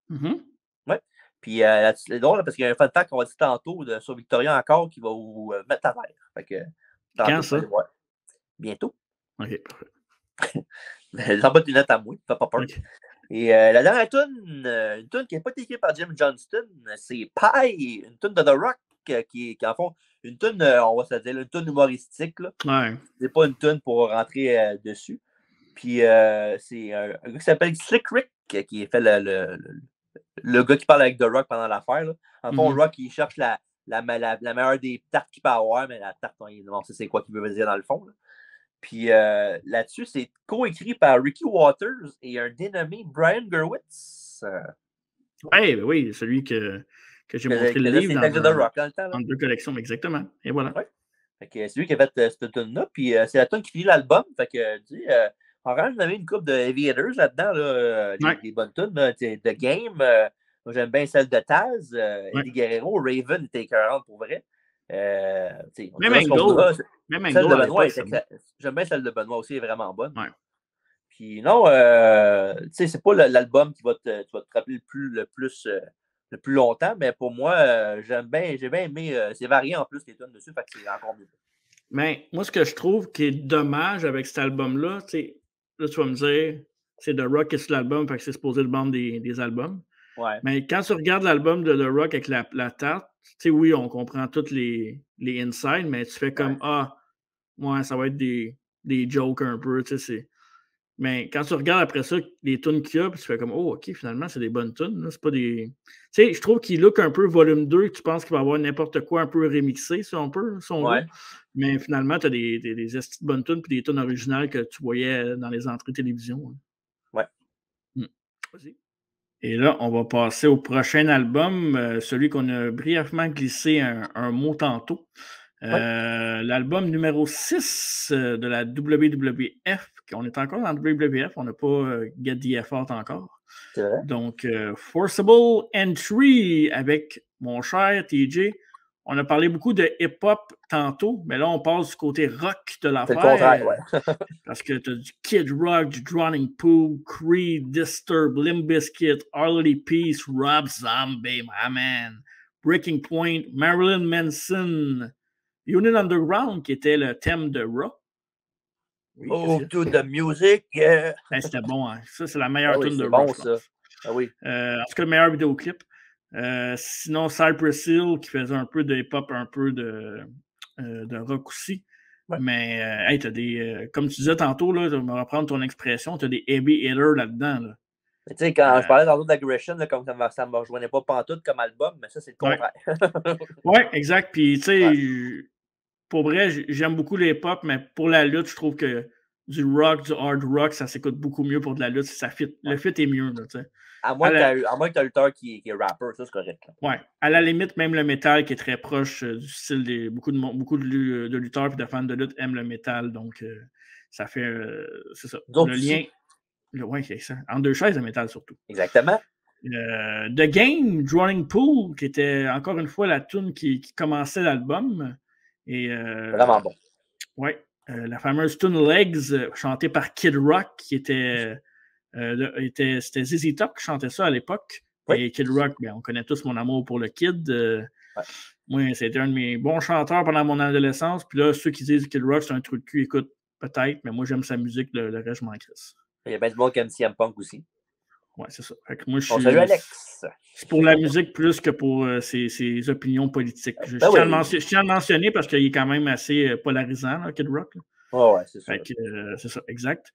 Ouais. Puis c'est drôle parce qu'il y a un fun fact qu'on va dire tantôt sur Victoria encore qui va vous mettre à terre. Fait que quand ça? Bientôt. OK, parfait. J'en bats tes notes à moi, fais pas peur. Okay. Et la dernière tune, une tune qui n'est pas écrite par Jim Johnston, c'est Pie, une tune de The Rock qui est en fond une tune, on va se dire, une tune humoristique. Là. Ouais. C'est pas une tune pour rentrer dessus. Puis c'est un gars qui s'appelle Slick Rick qui a fait le gars qui parle avec The Rock pendant l'affaire. En fond, Rock, il cherche la meilleure des tartes qu'il peut avoir, mais la tarte, on sait c'est quoi qu'il veut dire dans le fond. Là. Puis là-dessus, c'est co-écrit par Ricky Waters et un dénommé Brian Gerwitz. Oui, celui que j'ai montré le livre dans deux collections, exactement. Et voilà. Ouais. C'est lui qui a fait cette tune-là. Puis c'est la tune qui finit l'album. Fait que en vrai, vous avez une couple de Heavy Hitters là-dedans, là, des bonnes tunes. The Game, moi j'aime bien celle de Taz, Eddie Guerrero, Raven était écœurante pour vrai. Même Angle. Celle de Benoît, j'aime bien celle de Benoît aussi, elle est vraiment bonne. Ouais. Puis non, c'est pas l'album qui va te rappeler le plus longtemps, mais pour moi, j'ai bien aimé. C'est varié en plus les tunes dessus, fait que c'est encore mieux. Mais moi, ce que je trouve qui est dommage avec cet album-là, là, tu vas me dire, c'est The Rock qui est sur l'album, fait que c'est supposé le vendre des albums. Ouais. Mais quand tu regardes l'album de The Rock avec la tarte, oui, on comprend tous les insides, mais tu fais comme, ouais, ça va être des jokes un peu, Mais quand tu regardes après ça, les tunes qu'il y a, puis tu fais comme, oh, OK, finalement, c'est des bonnes tunes. C'est pas des. Je trouve qu'il look un peu volume 2, tu penses qu'il va y avoir n'importe quoi un peu remixé, si on peut, son Ouais. goût. Mais finalement, tu as des bonnes tunes puis des tunes originales que tu voyais dans les entrées télévision. Ouais. Vas-y. Et là, on va passer au prochain album, celui qu'on a brièvement glissé un mot tantôt. L'album numéro 6 de la WWF. On est encore dans la WWF, on n'a pas Get the Effort encore. C'est vrai. Donc, Forcible Entry avec mon cher TJ. On a parlé beaucoup de hip-hop tantôt, mais là, on passe du côté rock de l'affaire. C'est le contraire, ouais. Parce que tu as du Kid Rock, du Drowning Pool, Creed, Disturbed, Limp Bizkit, Harley Peace, Rob Zombie, my man, Breaking Point, Marilyn Manson, Union Underground, qui était le thème de Raw. Oui, to the music, yeah. C'était bon, hein? Ça, c'est la meilleure tune de Raw. Bon, ça. Ah oui. En tout cas, le meilleur vidéoclip. Sinon, Cypress Hill, qui faisait un peu de hip-hop, un peu de rock aussi. Ouais. Mais, hey, t'as des. Comme tu disais tantôt, là, je vais reprendre ton expression, t'as des heavy hitters là-dedans. Là. Tu sais, quand je parlais tantôt d'Aggression, comme ça ne me rejoignait pas pantoute comme album, mais ça, c'est le contraire. Ouais, exact. Puis, tu sais, pour vrai, j'aime beaucoup les hip-hop, mais pour la lutte, je trouve que du rock, du hard rock, ça s'écoute beaucoup mieux pour de la lutte. Ça fit. Le fit est mieux, tu sais. À moins que tu aies un lutteur qui est rapper, ça, c'est correct. Là. Ouais. À la limite, même le métal qui est très proche du style des. Beaucoup de lutteurs et de fans de lutte aiment le métal. Donc, ça fait. C'est ça. Le lien. Oui, c'est ça. En deux chaises de métal surtout. Exactement. The Game, Drowning Pool, qui était encore une fois la tune qui commençait l'album. Et, vraiment bon. Oui. La fameuse tune Legs, chantée par Kid Rock, qui était. C'était ZZ Top qui chantait ça à l'époque. Oui. Et Kid Rock, on connaît tous mon amour pour le Kid. Moi, c'était un de mes bons chanteurs pendant mon adolescence. Puis là, ceux qui disent Kid Rock, c'est un truc de cul, écoute, peut-être, mais moi, j'aime sa musique, le reste, je m'en crisse. Il y a bien du monde qui aime CM Punk aussi. Ouais, c'est ça. Fait que moi, je suis. Salut Alex. C'est pour la musique plus que pour ses opinions politiques. Je tiens à le mentionner parce qu'il est quand même assez polarisant, là, Kid Rock. Ouais, c'est ça. Fait que, c'est ça, exact.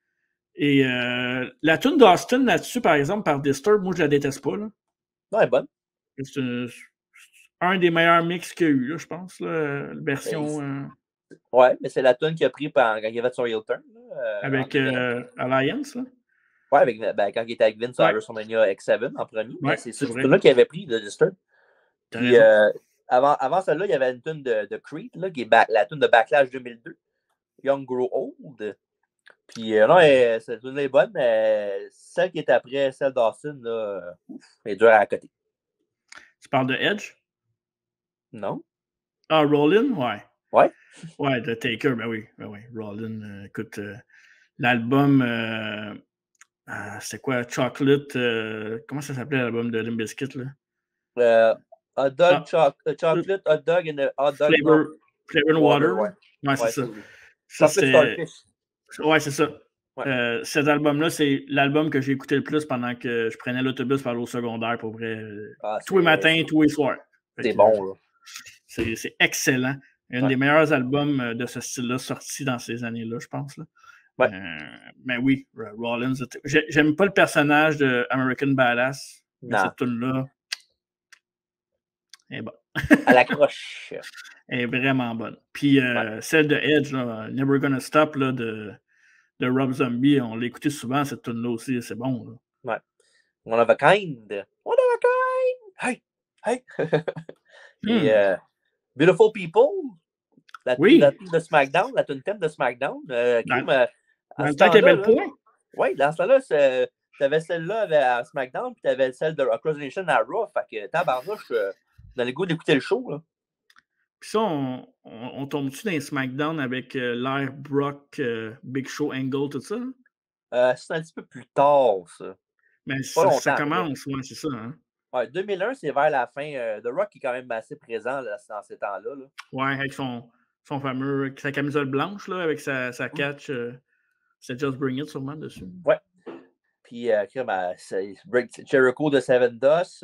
Et la tune d'Austin là-dessus, par exemple, par Disturbed, moi, je la déteste pas. Là. Ouais, bonne. C'est un des meilleurs mix qu'il y a eu, là, je pense, la version. Ouais, mais c'est la tune qu'il a pris quand il avait son heel turn. Avec Alliance, là. Ouais, quand il était avec Vince à WrestleMania X7 en premier. Ouais, c'est cette tune-là qu'il avait pris de Disturbed. Puis avant celle-là, il y avait une tune de Creed, là, qui est la tune de Backlash 2002. Young Grow Old. Puis non, cette tune est bonne, mais celle qui est après, celle d'Austin, là, est dure à côté. Tu parles de Edge? Non. Ah, Rollin? Ouais. Ouais. Ouais, de Taker, ben oui. Rollin, écoute, l'album, c'est quoi? Chocolate, comment ça s'appelait l'album de Limp Bizkit, là? Hot Dog, Chocolate, Hot Dog and Hot Dog. Flavor and Water. Ouais, c'est ça. Ouais, c'est ça. Ouais. Cet album-là, c'est l'album que j'ai écouté le plus pendant que je prenais l'autobus pour aller au secondaire, pour vrai. Tous les matins, tous les soirs. C'est bon, là. C'est excellent. Un des meilleurs albums de ce style-là sortis dans ces années-là, je pense. Là. Ouais. Mais oui, Rollins. J'aime pas le personnage de American Badass. Mais cette tune-là est bonne. À la croche. Elle est vraiment bonne. Puis celle de Edge, là, Never Gonna Stop, là, de Rob Zombie, on l'a écouté souvent, cette tune-là aussi, c'est bon. Là. Ouais. One of a kind. One of a kind. Hey. Et Beautiful People. La tune de SmackDown, la tune thème de SmackDown. Dans le temps qu'il y avait le point. Oui, dans ce temps-là, tu avais celle-là à SmackDown, puis tu avais celle de Across the Nation à Raw. Fait que tabarnouche, dans le goût d'écouter le show. Là. Puis ça, on tombe-tu dans les SmackDown avec l'air Brock, Big Show, Angle, tout ça? C'est un petit peu plus tard, ça. Mais ça commence, ouais, c'est ça. Hein? Ouais, 2001, c'est vers la fin. The Rock est quand même assez présent là, dans ces temps-là. Là. Ouais, avec son son fameux, sa camisole blanche, là, avec sa catch. C'est Just Bring It, sûrement, dessus. Ouais. Puis, Jericho de Seven Dust,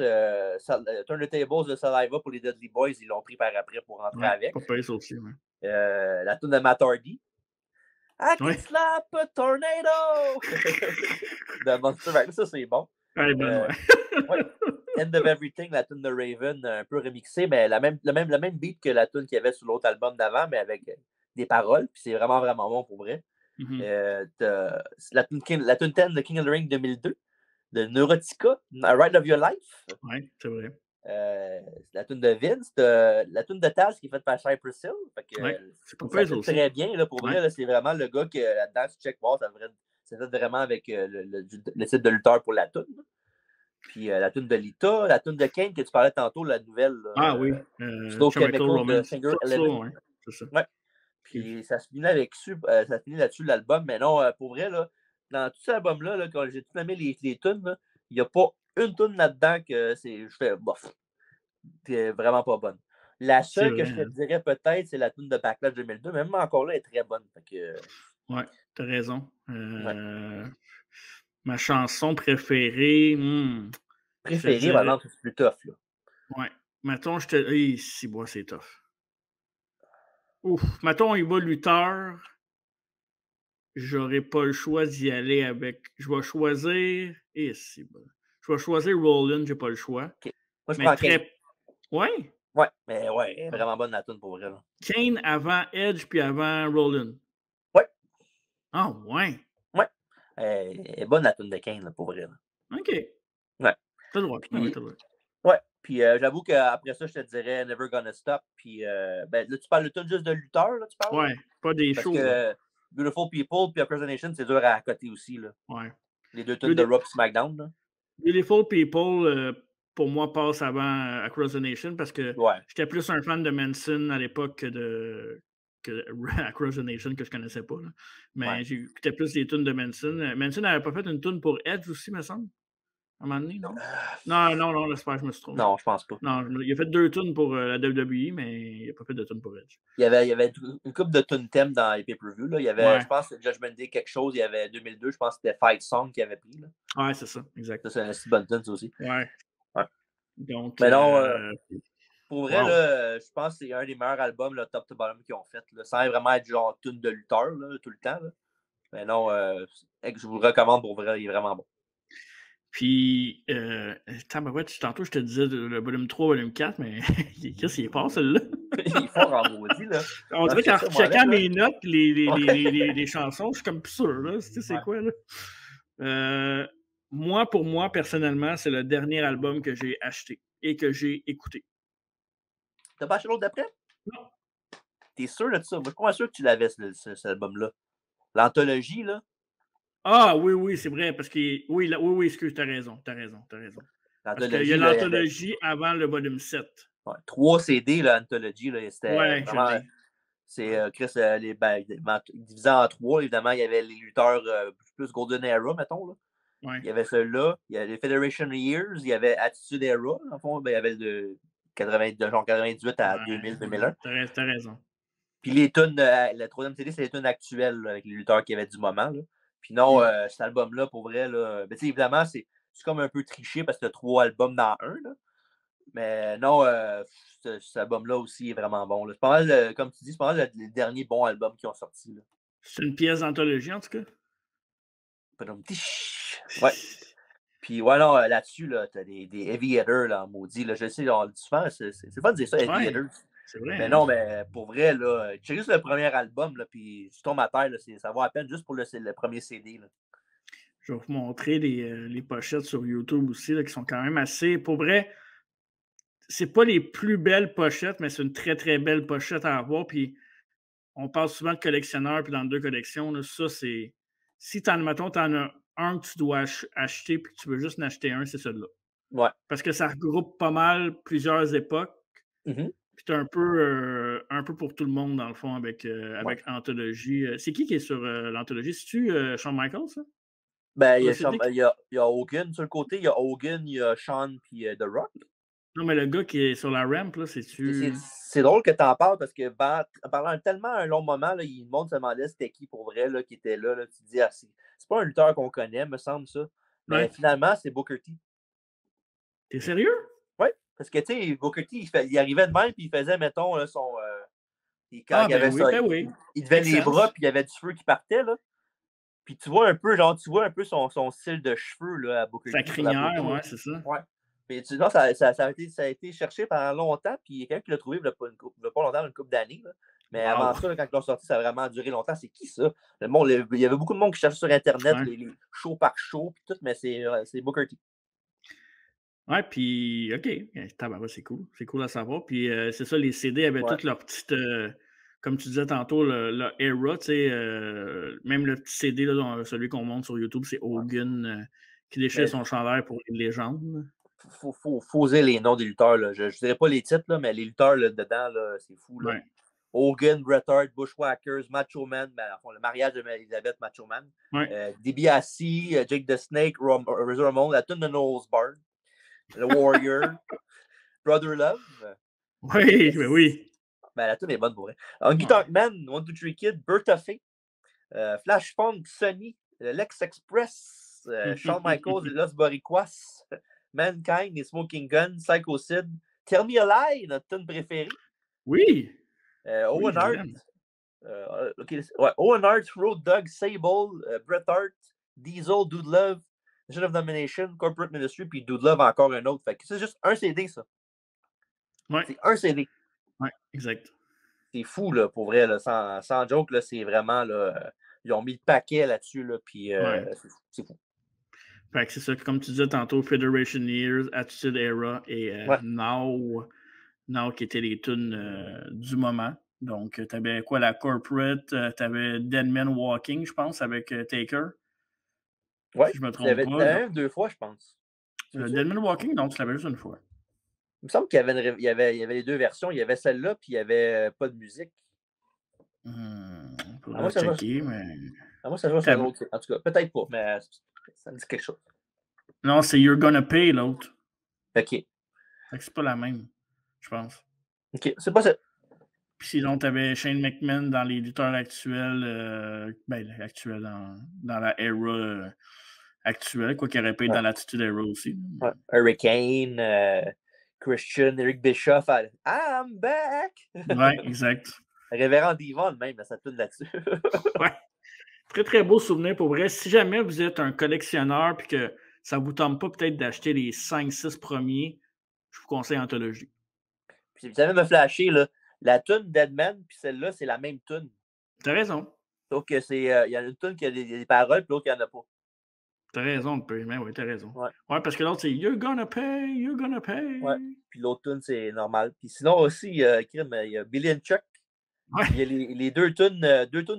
Turn the Tables de Saliva pour les Dudley Boys, ils l'ont pris par après pour rentrer avec. Pas payé ça aussi, ouais. La tune de Matt Hardy. I can slap a tornado! de Monster Mac, ça c'est bon. Ouais. End of Everything, la tune de Raven, un peu remixée, mais le même beat que la tune qu'il y avait sur l'autre album d'avant, mais avec des paroles, puis c'est vraiment, vraiment bon pour vrai. La tune 10 de King of the Ring 2002, de Neurotica, A Ride of Your Life. Oui, c'est vrai. La tune de Vince, la tune de Taz qui est faite par Cypress Hill. C'est pas ça fait très bien, là, pour vrai, là, c'est vraiment le gars que là-dedans, tu check, wow, c'est fait vraiment avec le titre de lutteur pour la tune. Puis la tune de Lita, la tune de Kane que tu parlais tantôt, la nouvelle. Oui. Slow Chemical de Singer Eleven. C'est ça. Ouais. Puis ça se finit là-dessus l'album, mais non, pour vrai, là, dans tout cet album-là, quand j'ai tout aimé les tunes, il n'y a pas une tune là-dedans que je fais bof. C'est vraiment pas bonne. La seule que je te dirais peut-être, c'est la tune de Backlash 2002, mais même encore là, elle est très bonne. Ouais, t'as raison. Ma chanson préférée. Préférée, par exemple, c'est plus tough. Là. Ouais. Mettons, c'est tough. Ouf. Mettons, il va lutteur. J'aurais pas le choix d'y aller avec. Je vais choisir. Je vais choisir Rollin, j'ai pas le choix. Okay. Moi, je prends Kane. Ouais? Ouais, mais ouais, elle est vraiment bonne la tune pour vrai. Là. Kane avant Edge puis avant Rollin. Ouais. Ah, ouais. Ouais. Elle est bonne la tune de Kane, là, pour vrai. Là. OK. Ouais. T'as le droit. Ouais. Puis j'avoue qu'après ça, je te dirais Never Gonna Stop. Puis là, tu parles juste de lutteur, là, tu parles? Ouais, pas des shows. Parce que Beautiful People puis Impersonation, c'est dur à côté aussi. Là. Ouais. Les deux tunes de Raw et SmackDown. Là. Beautiful People, pour moi, passe avant Across the Nation parce que j'étais plus un fan de Manson à l'époque que Across the Nation que je connaissais pas. Là. Mais j'écoutais plus les tunes de Manson. Manson n'avait pas fait une tune pour Edge aussi, me semble? À un moment donné, non? Non, j'espère que je me suis trompé. Non, je pense pas. Non, il a fait 2 tunes pour la WWE, mais il n'a pas fait de tunes pour Edge. Il y avait une couple de tunes thèmes dans les pay-per-view. Il y avait, je pense, Judgment Day quelque chose. Il y avait 2002, je pense que c'était Fight Song qu'il avait pris. Là. Ouais, c'est ça, exact. Ça, c'est une assez bonne tune, ça aussi. Ouais. Donc, mais non, pour vrai, là, je pense que c'est un des meilleurs albums, là, top to bottom, qu'ils ont fait. Là, sans vraiment être genre tune de lutteur là, tout le temps. Là. Mais non, je vous le recommande pour vrai, il est vraiment bon. Puis, tantôt, je te disais le volume 3, volume 4, mais qu'est-ce qu'il est pas, celui-là? Il est fort en maudit, là. On dirait qu'en checkant mes notes, les chansons, je suis comme plus sûr, là. Tu sais, c'est quoi, là? Pour moi, personnellement, c'est le dernier album que j'ai acheté et que j'ai écouté. T'as pas acheté l'autre d'après? Non. T'es sûr de ça? Moi, je suis pas sûr que tu l'avais, cet album-là. L'anthologie, là. Ah oui, c'est vrai, parce que oui, excuse, t'as raison. Parce qu'il y a l'anthologie avant le volume 7. 3 CD, l'anthologie, c'était vraiment... C'est Chris, divisé en 3, évidemment, il y avait les lutteurs plus Golden Era, mettons. Là. Ouais. Il y avait celui-là, il y avait les Federation Years, il y avait Attitude Era, en fond, il y avait de 98 à 2000-2001. T'as raison. Puis les tunes, le 3e CD, c'est les tunes actuelles là, avec les lutteurs qui avaient du moment. Là. Puis non, cet album-là, pour vrai, là, évidemment, c'est comme un peu triché parce que tu as 3 albums dans un. Là. Mais non, cet album-là aussi est vraiment bon. Là. C'est pas mal, comme tu dis, c'est pas mal les derniers bons albums qui ont sorti. Là. C'est une pièce d'anthologie, en tout cas. Ouais. Puis, ouais, non, là-dessus, là, t'as des heavy hitters, là, en maudit. Là. Je sais, on le dit souvent, c'est pas de dire ça, heavy hitters. C'est vrai. Mais non, mais pour vrai, là, j'ai juste le premier album, là, puis je tombe à terre, là, ça vaut à peine juste pour le premier CD. Là. Je vais vous montrer les pochettes sur YouTube aussi, là, qui sont quand même assez. Pour vrai, c'est pas les plus belles pochettes, mais c'est une très, très belle pochette à avoir. Puis on parle souvent de collectionneurs, puis dans 2 collections, là, ça, c'est. Si mettons, t'en as un que tu dois acheter, puis que tu veux juste en acheter un, c'est celui-là. Ouais. Parce que ça regroupe pas mal plusieurs époques. Mm-hmm. Puis c'est un peu pour tout le monde, dans le fond, avec Anthologie. C'est qui est sur l'Anthologie? C'est-tu Shawn Michaels, ça? Ben, il y a Hogan sur le côté, il y a Hogan, il y a Shawn, puis The Rock. Non, mais le gars qui est sur la ramp, là, c'est-tu. C'est drôle que tu en parles parce que pendant tellement un long moment, là, le monde se demandait c'était qui pour vrai là, qui était là. Tu te dis, ah, c'est pas un lutteur qu'on connaît, me semble ça. Mais finalement, c'est Booker T. T'es sérieux? Oui, parce que tu sais, Booker T, il arrivait de même puis il faisait, mettons, là, son. Quand il avait ça, il devait les bras puis il y avait du feu qui partait. Là. Puis tu vois un peu, son style de cheveux là, à Booker T. Sa crinière, ouais, c'est ça. Ouais. Mais tu vois, ça a été cherché pendant longtemps, puis quelqu'un qui l'a trouvé il n'y a pas longtemps, une couple d'années. Mais avant ça, quand ils l'ont sorti, ça a vraiment duré longtemps. C'est qui ça? Le monde, il y avait beaucoup de monde qui cherchait sur Internet, les shows par show, puis tout, mais c'est Booker T. Ouais, puis, OK. C'est cool. C'est cool à savoir. Puis, c'est ça, les CD avaient toutes leurs petites. Comme tu disais tantôt, le era, tu sais, même le petit CD, là, celui qu'on montre sur YouTube, c'est Hogan qui déchire son chandail pour les légendes. Faut oser les noms des lutteurs. Là. Je ne dirais pas les titres, là, mais les lutteurs là, dedans, là, c'est fou. Là. Hogan, Bret Hart, Bushwhackers, Macho Man, le mariage de Elizabeth Macho Man, DiBiase, Jake the Snake, Razor Ramon, la tune de Noel's Bard, le Warrior, Brother Love. Oui, mais oui. La tune est bonne pour vrai. Honky Tonk Man, 1, 2, 3 Kid, Bertha Faye, Flash Funk, Sonny, Lex Express, Shawn Michaels et Los Boricuas, Mankind et Smoking Gun, Psycho Sid, Tell Me a Lie, notre tune préférée. Oui. Owen Hart. Owen Hart, Road Dogg, Sable, Bret Hart, Diesel, Dude Love, Nation of Domination, Corporate Ministry, puis Dude Love encore un autre. Fait que c'est juste un CD, ça. Ouais. C'est un CD. Oui, exact. C'est fou, là, pour vrai. Là, sans joke, là, c'est vraiment. Là, ils ont mis le paquet là-dessus, là, puis c'est fou. Fait que c'est ça, comme tu disais tantôt, Federation Years, Attitude Era et Now qui étaient les tunes du moment. Donc, tu avais quoi, la Corporate, tu avais Dead Man Walking, je pense, avec Taker. Oui, si je me trompe pas. Même 2 fois, je pense. Dead Man Walking, donc tu l'avais juste une fois. Il me semble qu'il y avait les 2 versions. Il y avait celle-là, puis il n'y avait pas de musique. Faudrait checker, mais. Moi, ça joue sur l'autre. En tout cas, peut-être pas, mais ça me dit quelque chose. Non, c'est You're Gonna Pay, l'autre. OK. Fait que c'est pas la même, je pense. OK, c'est pas ça. Puis sinon, tu avais Shane McMahon dans les lutteurs actuels, dans la era actuelle, quoi qu'il aurait pu être dans l'attitude era aussi. Hurricane, Christian, Eric Bischoff, I'm back! Ouais, exact. Révérend Devon, même, ça tourne là-dessus. Ouais. Très, très beau souvenir pour vrai. Si jamais vous êtes un collectionneur et que ça ne vous tente pas peut-être d'acheter les 5-6 premiers, je vous conseille Anthologie. Puis vous savez me flasher, là, la tune Deadman puis celle-là, c'est la même tune. T'as raison. Sauf que il y a une tune qui a des paroles, puis l'autre, il n'y en a pas. T'as raison un peu, mais oui, t'as raison. Ouais, parce que l'autre, c'est You're gonna pay, you're gonna pay. Ouais, puis l'autre tune, c'est normal. Puis sinon aussi, il y a Billy and Chuck. Ouais. Il y a les deux tunes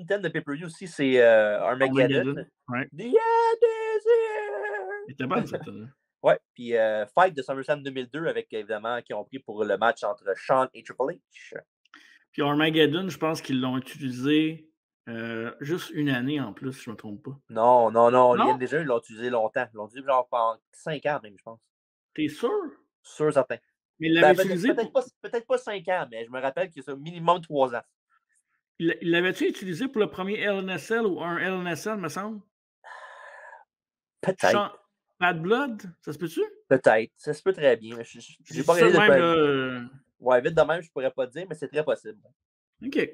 thèmes de pay-per-view aussi, c'est Armageddon. Ouais. The End is here! C'était bonne cette tune. Ouais, puis Fight de SummerSlam 2002 avec, évidemment, qui ont pris pour le match entre Shawn et Triple H. Puis Armageddon, je pense qu'ils l'ont utilisé juste une année en plus, si je ne me trompe pas. Non. Déjà, ils l'ont utilisé longtemps. Ils l'ont utilisé genre pendant 5 ans même, je pense. T'es sûr? Sûr, certain. Mais il l'avait utilisé peut-être pas 5 ans, mais je me rappelle que c'est minimum 3 ans. Il l'avait-tu utilisé pour le premier LNSL ou un LNSL, me semble? Peut-être. Bad Blood, ça se peut-tu? Peut-être. Ça se peut très bien. J'ai pas regardé de même, Ouais, vite de même, je pourrais pas te dire, mais c'est très possible. OK.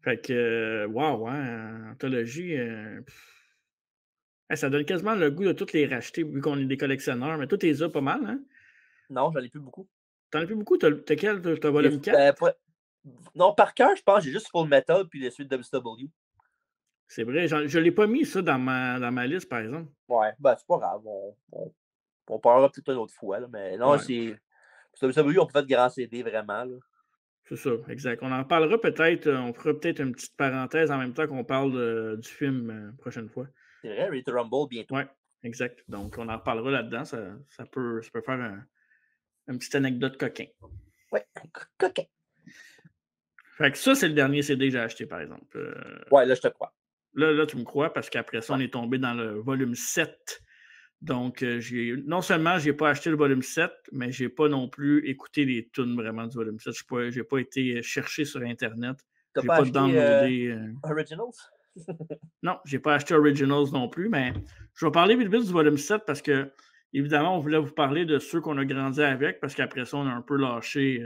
Fait que, wow, Anthologie, ça donne quasiment le goût de toutes les racheter, vu qu'on est des collectionneurs, mais toi, t'es là pas mal, hein? Non, j'en ai plus beaucoup. T'en as plus beaucoup? T'as quel? T'as volume 4? Non, par cœur, je pense j'ai juste Full Metal puis les suites WCW. C'est vrai, je l'ai pas mis ça dans ma liste, par exemple. Ouais, c'est pas grave. On parlera peut-être une autre fois, là, mais non, c'est WCW, on peut faire de grands CD, vraiment, là. C'est ça, exact. On en parlera peut-être, on fera peut-être une petite parenthèse en même temps qu'on parle du film prochaine fois. C'est vrai, Ready to Rumble bientôt. Oui, exact. Donc, on en reparlera là-dedans. Ça peut faire une petite anecdote coquin. Oui, coquin. Fait que ça, c'est le dernier CD que j'ai acheté, par exemple. Ouais, là, je te crois. Là, tu me crois, parce qu'après ça, on est tombé dans le volume 7 Donc, non seulement je n'ai pas acheté le volume 7, mais je n'ai pas non plus écouté les tunes vraiment du volume 7. Je n'ai pas été chercher sur Internet. T'as Je n'ai pas pas acheté downloadé. Originals? Non, je n'ai pas acheté Originals non plus, mais je vais parler vite du volume 7 parce que, évidemment, on voulait vous parler de ceux qu'on a grandi avec parce qu'après ça, on a un peu lâché.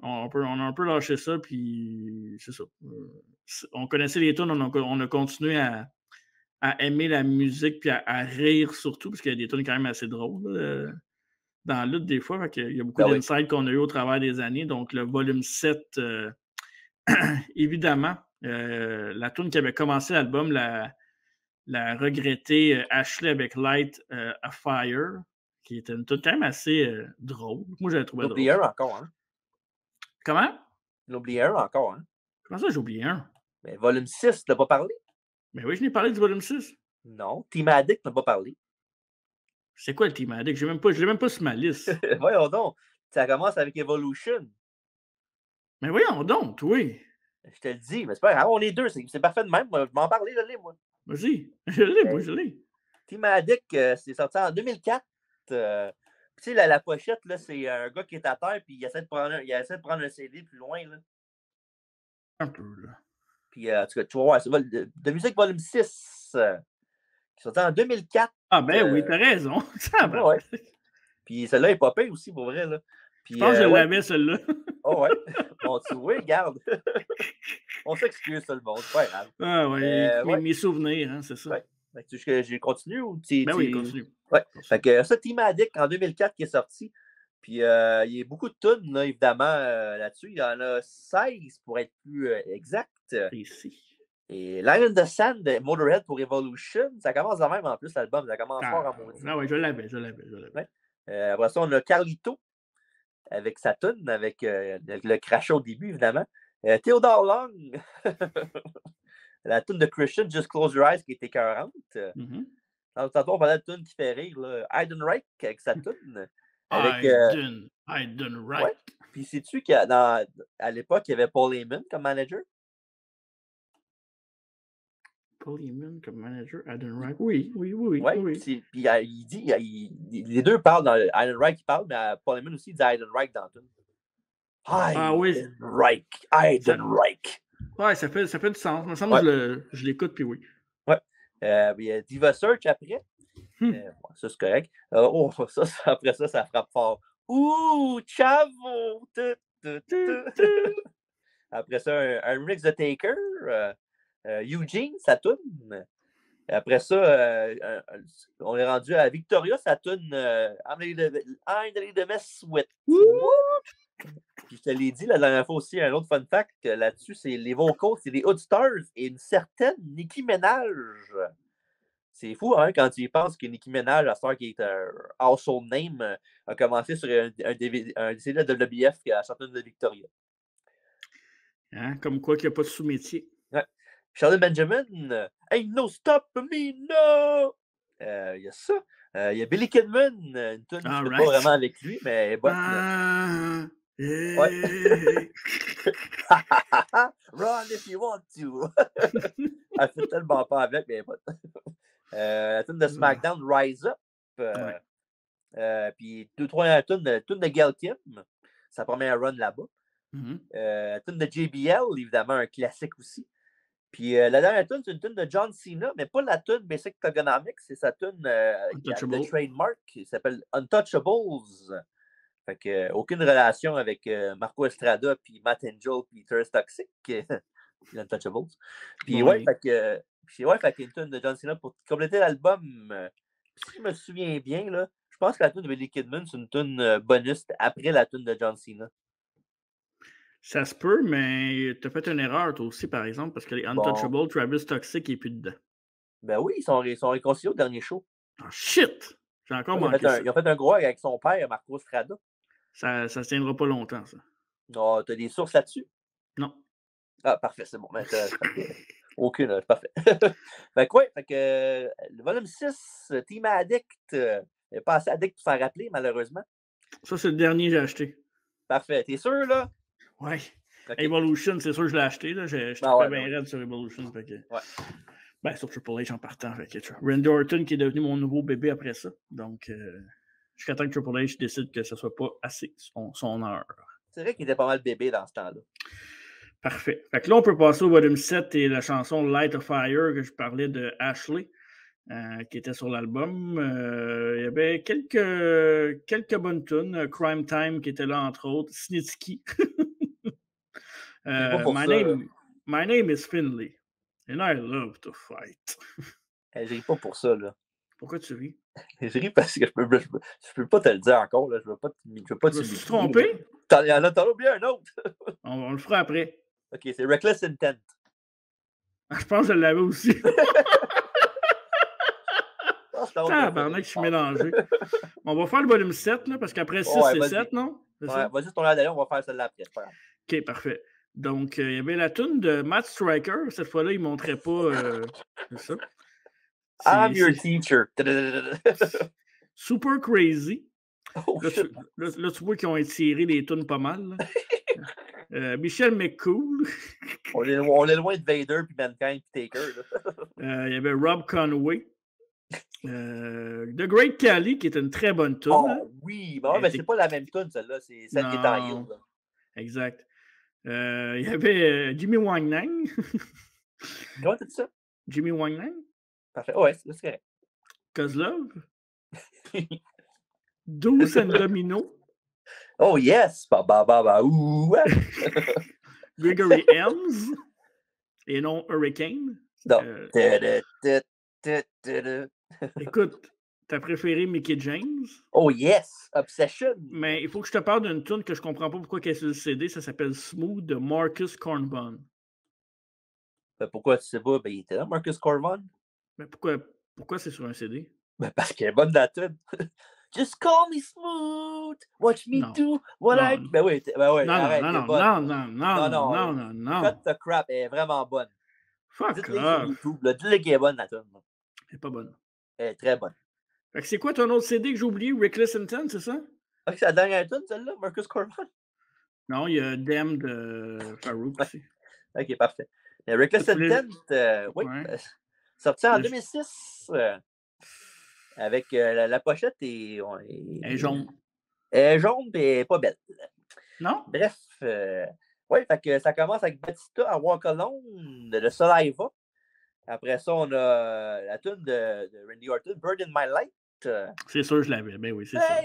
On a un peu lâché ça, puis c'est ça. On connaissait les tunes, on a continué à aimer la musique puis à rire surtout, parce qu'il y a des tunes quand même assez drôles dans la lutte des fois. Il y a beaucoup d'insights qu'on a eu au travers des années. Donc, le volume 7, évidemment, la tune qui avait commencé l'album, la regrettée Ashley avec Light a Fire, qui était une tune quand même assez drôle. Moi, j'avais trouvé drôle. J'ai oublié un encore, hein? Comment? J'ai oublié un encore, hein? Comment ça, j'ai oublié un? Mais volume 6, tu n'as pas parlé? Mais oui, je n'ai parlé du volume 6. Non. Team Addict, tu n'as pas parlé. C'est quoi le Team Addict? Je ne l'ai même pas sur ma liste. Voyons donc. Ça commence avec Evolution. Mais voyons donc, oui. Je te le dis, mais c'est pas grave, on est deux. C'est parfait de même. Moi, je m'en parlais, je l'ai, moi. Vas-y. Je l'ai, moi, je l'ai. Team Addict, c'est sorti en 2004. Tu sais, la pochette, là, c'est un gars qui est à terre, puis il essaie de prendre un CD plus loin, là. Un peu, là. Puis, tu vas voir, c'est de musique volume 6, qui est sorti en 2004. Ah, ben oui, t'as raison. Ouais. Puis, celle-là est pas pire aussi, pour vrai, là. Puis, je pense que je l'avais, celle-là. Oh, ouais. Bon, tu vois, regarde. On s'excuse, tout le monde, c'est pas grave. Ah, ouais, mes souvenirs, hein, c'est ça. Ouais. Fait que tu veux que je continue ou tu. Ben oui, continue. Ouais. Fait que ça, Team Addict en 2004 qui est sorti. Puis il y a beaucoup de tunes, là, évidemment, là-dessus. Il y en a 16 pour être plus exact. Ici. Et Lion in the Sand de Motorhead pour Evolution, ça commence de même en plus, l'album. Ça commence fort en maudit. Ah ouais, je l'avais. Ouais. Après ça, on a Carlito avec sa tune, avec le crachat au début, évidemment. Theodore Long, la tune de Christian, Just Close Your Eyes, qui était écœurante. Tantôt, on parlait de tune qui fait rire, là. Heidenreich avec sa tune. Heidenreich. Ouais. Puis sais-tu qu'à l'époque, il y avait Paul Heyman comme manager? Paul Heyman comme manager, Heidenreich. Oui. Puis il dit, les deux parlent dans Heidenreich, il parle, mais Paul Heyman aussi dit Heidenreich dans la tune. Heidenreich. Ouais, ça fait du sens. Il me semble que je l'écoute, puis oui. Ouais. Il y a Diva Search après. Ça, c'est correct. Après ça, ça frappe fort. Ouh, Chavo! Après ça, un remix de Taker. Eugene, sa toune. Après ça, on est rendu à Victoria, sa toune I'm ready to mess with. Puis je te l'ai dit la dernière fois aussi, un autre fun fact là-dessus, c'est les vocals, c'est les Hood Stars et une certaine Nicki Minaj. C'est fou, hein, quand tu y penses que Nicki Minaj, la star qui est un household name, a commencé sur un CD de WBF qui a chanté de Victoria. Hein, comme quoi qu'il n'y a pas de sous-métier. Ouais. Charlotte Benjamin, Ain't no stop me, no! Il y a ça. Il y a Billy Kidman, une tune qui ne fait pas vraiment avec lui, mais elle est bonne. Ouais. Run if you want to. Elle fait tellement pas avec, mais elle est bonne. La tune de SmackDown, Rise Up. Puis 2-3 tunes de Gail Kim, sa première run là-bas. Tune de JBL, évidemment, un classique aussi. Puis la dernière tune, c'est une tune de John Cena, mais pas la tune Basic Togonomics, c'est sa tune de trademark qui s'appelle Untouchables. Fait que aucune relation avec Marco Estrada, puis Matt Angel, puis Thirst Toxic, Untouchables. Puis fait que une tune de John Cena pour compléter l'album. Si je me souviens bien, là, je pense que la tune de Billy Kidman, c'est une tune bonus après la tune de John Cena. Ça se peut, mais tu as fait une erreur, toi aussi, par exemple, parce que les Untouchables, Travis Toxic, il n'est plus dedans. Ben oui, ils sont réconciliés au dernier show. Ah, shit! J'ai encore manqué ça. Ils ont fait un gros avec son père, Marco Estrada. Ça ne tiendra pas longtemps, ça. Non, tu as des sources là-dessus? Non. Ah, parfait, c'est bon. Aucune, c'est parfait. Fait que le volume 6, Team Addict, il n'y a pas assez addict pour s'en rappeler, malheureusement. Ça, c'est le dernier que j'ai acheté. Parfait. T'es sûr, là? Oui. Okay. Evolution, c'est sûr que je l'ai acheté. Là. Je suis bien raide sur Evolution. Que... Ouais. Ben, sur Triple H en partant. Randy Orton qui est devenu mon nouveau bébé après ça. Donc, jusqu'à temps que Triple H décide que ce ne soit pas assez son heure. C'est vrai qu'il était pas mal bébé dans ce temps-là. Parfait. Fait que là, on peut passer au volume 7 et la chanson Light of Fire que je parlais de Ashley, qui était sur l'album. Il y avait quelques bonnes tunes. Crime Time qui était là, entre autres. Snitsky. My name is Finley. And I love to fight. Je ris pas pour ça, là. Pourquoi tu ris? Je ris parce que je peux pas te le dire encore, là. Je veux pas te tromper? T'en as oublié un autre. on le fera après. OK, c'est Reckless Intent. Je pense que je l'avais aussi. Tabarnak, je suis mélangé. On va faire le volume 7, là, parce qu'après 6, c'est 7, non? Ouais, vas-y, ton l'air on va faire celle-là après. OK, parfait. Donc, il y avait la tune de Matt Striker. Cette fois-là, il ne montrait pas ça. I'm your teacher. Super Crazy. Oh, là, tu vois qu'ils ont étiré les tunes pas mal. Michel McCool. on est loin de Vader, puis Mankind, puis Taker. Il y avait Rob Conway. The Great Khali, qui est une très bonne tune. Oh oui, mais c'est pas la même tune, celle-là. C'est celle qui est en heel. Exact. Il y avait Jimmy Wang Nang. Comment t'as dit ça? Jimmy Wang Nang. Parfait. Ouais, c'est correct. Kozlov. Deuce and Domino. Oh yes! Gregory Helms. Et non Hurricane. Non. Écoute, t'as préféré Mickey James? Oh yes! Obsession! Mais il faut que je te parle d'une tune que je comprends pas pourquoi elle est sur le CD. Ça s'appelle Smooth de Marcus Cornbun. Pourquoi tu sais pas? Ben, il était là, Marcus Cornbun. Mais pourquoi c'est sur un CD? Ben, parce qu'elle est bonne la tune. Just call me smooth. Watch me do what I... Ben oui, arrête, non. Cut the crap, elle est vraiment bonne. Fuck dites-le sur YouTube. Dites-le qu'elle est bonne, la tune. Elle est pas bonne. Elle est très bonne. Fait que c'est quoi ton autre CD que j'ai oublié? Reckless Intent, c'est ça? Ah, c'est la dernière tune, celle-là, Marcus Cornbun? Non, il y a Damn de Farouk aussi. OK, parfait. Reckless Intent, oui, sorti en 2006. Avec la pochette est jaune. Elle est jaune, mais elle n'est pas belle. Non? Bref, oui, fait que ça commence avec Batista à Walk Alone de Saliva. Après ça, on a la tune de Randy Orton, Bird in My Light. C'est sûr, je l'avais. Ben oui, c'est ça.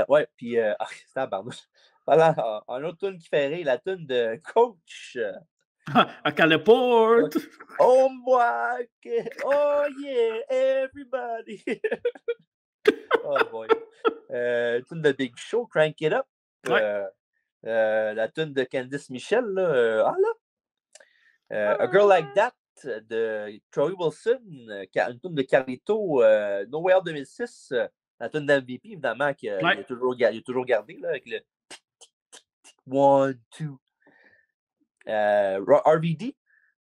Ouais, puis c'est un barnouche. Voilà, un autre tune qui fait rire, la tune de Coach. À Caleport! Oh moi! Oh yeah! Everybody! Oh boy! Tune de Big Show, Crank It Up. La tune de Candice Michel, là. A Girl Like That de Troy Wilson. Une tune de Carlito. Nowhere 2006. La tune d'MVP, évidemment, qu'il a toujours gardé, là, avec le 1, 2. RVD,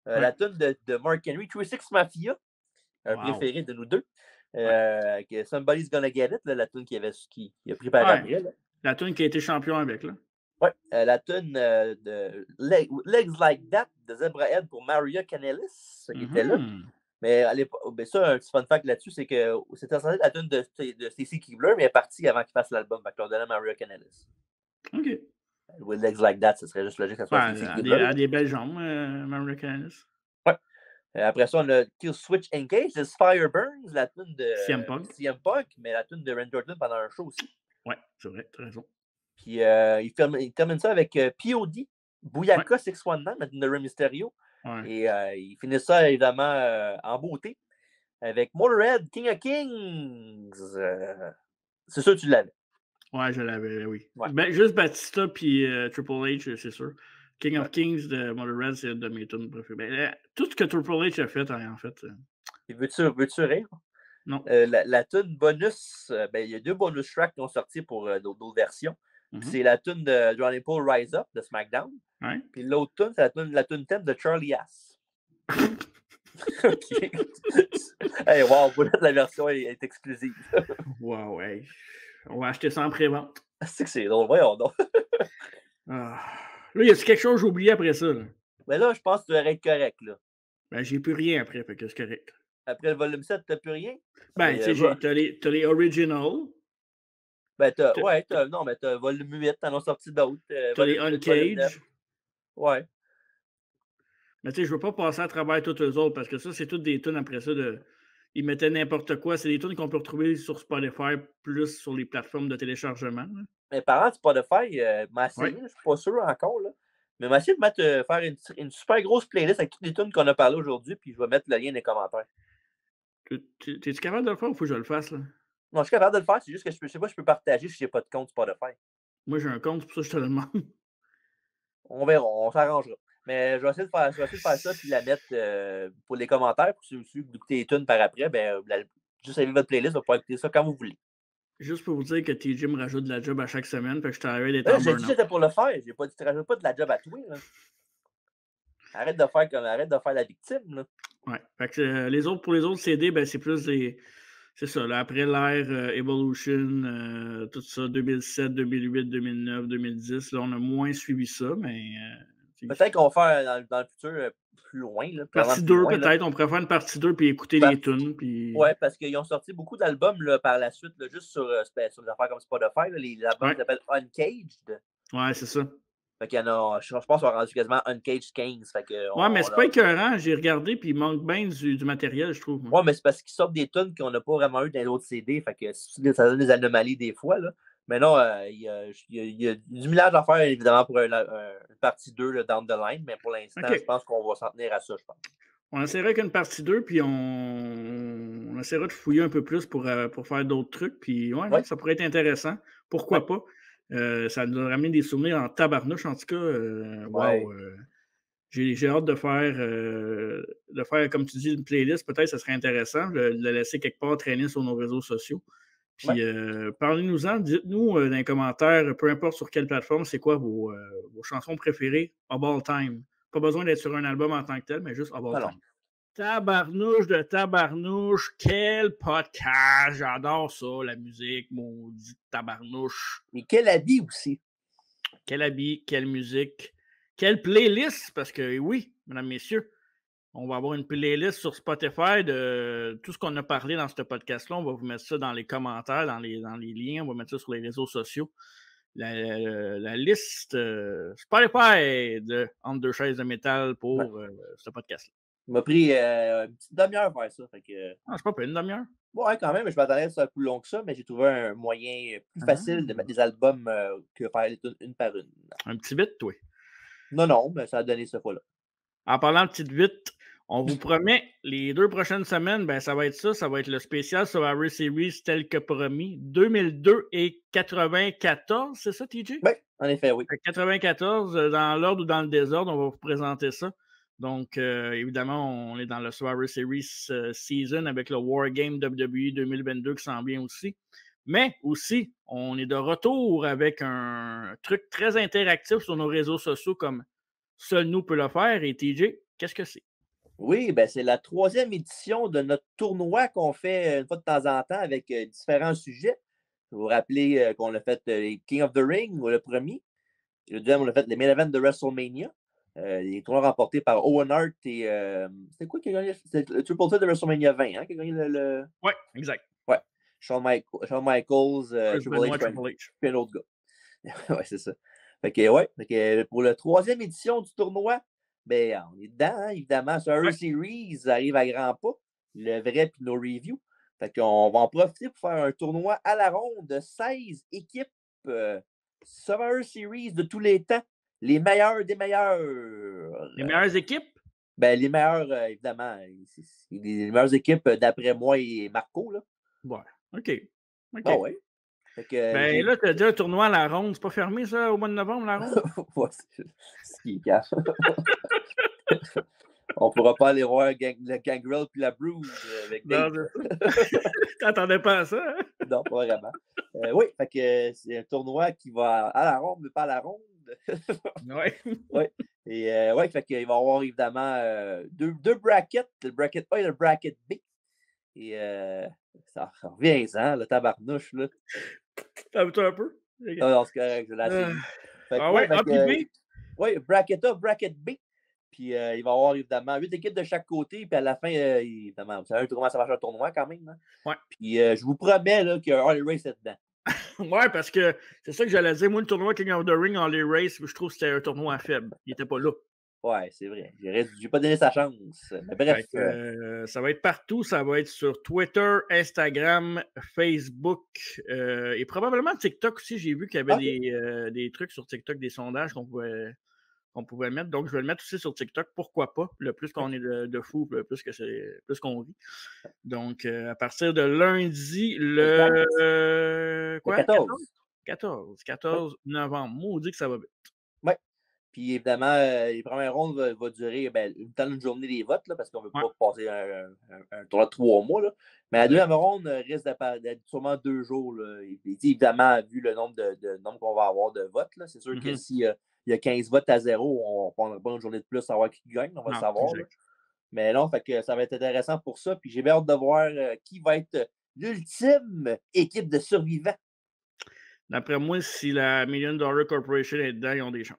la tune de Mark Henry, 36 Mafia, préféré de nous deux. Somebody's Gonna Get It, là, la tune qu'il a pris par après. La tune qui a été champion avec, là. Ouais, la tune de Legs Like That de Zebrahead pour Maria Kanellis, qui était là. Mais ça, un petit fun fact là-dessus, c'est que c'était censé être la tune de Stacy Keibler, mais elle est partie avant qu'il fasse l'album. Fait qu'on donnait Maria Kanellis. OK. With Legs Like That, ce serait juste logique que ça soit Stacy Keibler. Elle a des belles jambes, Maria Kanellis. Ouais. Après ça, on a Kill Switch Engage, The Fire Burns, la tune de CM Punk, mais la tune de Randy Orton pendant un show aussi. Ouais, c'est vrai, t'as raison. Puis il termine ça avec POD, Booyaka 619, la tune de Rey Mysterio. Ouais. Et il finit ça évidemment en beauté avec Motorhead, King of Kings. C'est sûr que tu l'avais. Ouais, je l'avais, oui. Ouais. Ben, juste Batista puis Triple H, c'est sûr. King of Kings de Motorhead, c'est une de mes tunes préférées. Ben, tout ce que Triple H a fait, en fait. Veux-tu rire? Non. La tune bonus, il y a 2 bonus tracks qui ont sorti pour d'autres versions. C'est la tune de Johnny Paul Rise Up de SmackDown. Ouais. Puis l'autre tune, c'est la tune thème de Charlie Ass. OK. Hey, wow, la version est exclusive. Wow, ouais. On va acheter ça en pré-vente. C'est que c'est drôle, voyons donc. Là, y a-t-il quelque chose que j'ai oublié après ça? Là? Mais là, je pense que tu devrais être correct, là. Ben, j'ai plus rien après, fait que c'est correct. Après le volume 7, t'as plus rien? Ben, tu sais, t'as les originals. Ben, non, mais t'as volume 8, t'en as sorti d'autres. T'as les Uncaged. Ouais. Mais tu sais, je veux pas passer à travers tous eux autres parce que ça, c'est toutes des tunes après ça de. Ils mettaient n'importe quoi. C'est des tunes qu'on peut retrouver sur Spotify plus sur les plateformes de téléchargement. Là. Mais parlant de Spotify, m'a essayé, je suis pas sûr encore, là. Mais m'a essayé de mettre, faire une super grosse playlist avec toutes les tunes qu'on a parlé aujourd'hui, puis je vais mettre le lien dans les commentaires. T'es-tu capable de le faire ou faut que je le fasse? Là? Non, je suis capable de le faire, c'est juste que je sais pas si je peux partager si j'ai pas de compte Spotify. Moi, j'ai un compte, c'est pour ça que je te le demande. On verra, on s'arrangera. Mais je vais essayer de faire ça puis la mettre pour les commentaires. Pour ceux qui écoutent les tunes par après, ben, juste aller votre playlist, vous pouvez écouter ça quand vous voulez. Juste pour vous dire que TJ me rajoute de la job à chaque semaine, fait que je t'arrive d'être en burn-out. J'ai dit que c'était pour le faire. J'ai pas dit que tu rajoutes pas de la job à toi. Là. Arrête de faire la victime. Là. Ouais. Fait que pour les autres CD, ben, c'est plus des. C'est ça, là, après l'ère Evolution, tout ça, 2007, 2008, 2009, 2010, là, on a moins suivi ça, mais. Peut-être qu'on va faire dans le futur plus loin. Là, partie 2, peut-être. On pourrait faire une partie 2 puis écouter les tunes. Puis... Ouais, parce qu'ils ont sorti beaucoup d'albums là, par la suite, là, juste sur des affaires comme Spotify. Là, les albums qui s'appellent Uncaged. Ouais, c'est ça. Fait qu'il y en a, je pense qu'on a rendu quasiment Uncaged 15. Fait que ouais, mais c'est pas écœurant. J'ai regardé, puis il manque bien du matériel, je trouve. Ouais, mais c'est parce qu'ils sortent des tunes qu'on n'a pas vraiment eu dans d'autres CD. Fait que ça donne des anomalies des fois. Là. Mais non, il y a du millage à faire, évidemment, pour une partie 2 là, down the line. Mais pour l'instant, je pense qu'on va s'en tenir à ça, je pense. On essaiera qu'une partie 2, puis on essaiera de fouiller un peu plus pour faire d'autres trucs. Puis ouais. Ça pourrait être intéressant. Pourquoi pas? Ça nous a ramené des souvenirs en tabarnouche, en tout cas. Wow! J'ai hâte de faire, comme tu dis, une playlist. Peut-être que ça serait intéressant de le laisser quelque part traîner sur nos réseaux sociaux. Puis parlez-nous-en, dites-nous dans les commentaires, peu importe sur quelle plateforme, c'est quoi vos chansons préférées of all time. Pas besoin d'être sur un album en tant que tel, mais juste of all time. Tabarnouche de tabarnouche, quel podcast! J'adore ça, la musique, maudit tabarnouche. Mais quel habit aussi! Quel habit, quelle musique, quelle playlist! Parce que oui, mesdames, messieurs, on va avoir une playlist sur Spotify de tout ce qu'on a parlé dans ce podcast-là. On va vous mettre ça dans les commentaires, dans les liens. On va mettre ça sur les réseaux sociaux. La liste Spotify de Entre deux chaises de métal pour ce podcast-là. Il m'a pris une petite demi-heure à faire ça. Fait que... c'est pas une demi-heure. Ouais, quand même, je m'attendais à ça plus long que ça, mais j'ai trouvé un moyen plus facile de mettre des albums que faire une par une. Un petit bit, toi? Non, mais ça a donné cette fois-là. En parlant de petite bit, on vous promet, les 2 prochaines semaines, ben, ça va être ça. Ça va être le spécial Survivor Series tel que promis. 2002 et 94, c'est ça, TJ? Oui, en effet, oui. 94, dans l'ordre ou dans le désordre, on va vous présenter ça. Donc, évidemment, on est dans le Survivor Series season avec le War Game WWE 2022 qui s'en vient aussi. Mais aussi, on est de retour avec un truc très interactif sur nos réseaux sociaux comme seul nous peut le faire. Et TJ, qu'est-ce que c'est? Oui, ben c'est la 3e édition de notre tournoi qu'on fait une fois de temps en temps avec différents sujets. Vous vous rappelez qu'on a fait les King of the Ring, le premier. Le deuxième, on a fait les Main Events de WrestleMania. Les tournois remportés par Owen Hart et... c'était quoi qui a gagné? C'était le Triple Threat de WrestleMania 20, hein, qui a gagné le... Oui, exact. Ouais. Shawn Michaels, Triple H, puis un autre gars. Ouais, c'est ça. Fait que pour la 3e édition du tournoi, ben, on est dedans, hein, évidemment. Survivor Series arrive à grands pas. Le vrai puis nos reviews. Fait qu'on va en profiter pour faire un tournoi à la ronde de 16 équipes Survivor Series de tous les temps. Les meilleurs des meilleurs. Les meilleures équipes? Ben, les meilleurs, évidemment. Les meilleures équipes d'après moi et Marco. Là. Ouais, OK. Ah ouais. Ben là, tu as dit un tournoi à la ronde. C'est pas fermé, ça, au mois de novembre, la ronde? Ouais, c'est ce qui est cache. On pourra pas aller voir le Gangrel puis la Brood avec Dave. T'attendais pas à ça, hein? Non, pas vraiment. Oui, fait que c'est un tournoi qui va à la ronde, mais pas à la ronde. Oui. Et fait qu'il va y avoir évidemment deux brackets, le bracket A et le bracket B. Et ça revient, hein, le tabarnouche, là. T'as vu un peu? Non, c'est correct, je l'ai Ah ouais, A puis B? Oui, bracket A, bracket B. Puis il va y avoir évidemment 8 équipes de chaque côté. Puis à la fin, évidemment, vous savez comment ça marche un tournoi quand même. Hein? Ouais. Puis je vous promets là, qu'il y a un Harley Race là-dedans. Ouais, parce que c'est ça que j'allais dire. Moi, le tournoi King of the Ring en les races, je trouve que c'était un tournoi faible. Il n'était pas là. Ouais, c'est vrai. J'ai pas donné sa chance. Mais bref. Ça va être partout. Ça va être sur Twitter, Instagram, Facebook et probablement TikTok aussi. J'ai vu qu'il y avait des trucs sur TikTok, des sondages qu'on pouvait mettre. Donc, je vais le mettre aussi sur TikTok. Pourquoi pas? Le plus qu'on est de fous, le plus qu'on rit. Donc, à partir de lundi, le 14 novembre. Maudit que ça va vite. Oui. Puis évidemment, les premières rondes vont durer une journée des votes, là, parce qu'on ne veut pas passer un tournoi de 3 mois. Là. Mais la deuxième ronde risque d'être sûrement 2 jours. Là. Évidemment, vu le nombre qu'on va avoir de votes, là, c'est sûr que s'il y a 15 votes à 0, on ne prendra pas une journée de plus à savoir qui gagne. On va le savoir. Mais non, fait que ça va être intéressant pour ça. Puis j'ai bien hâte de voir qui va être l'ultime équipe de survivants. D'après moi, si la $1 Million Corporation est dedans, ils ont des chances.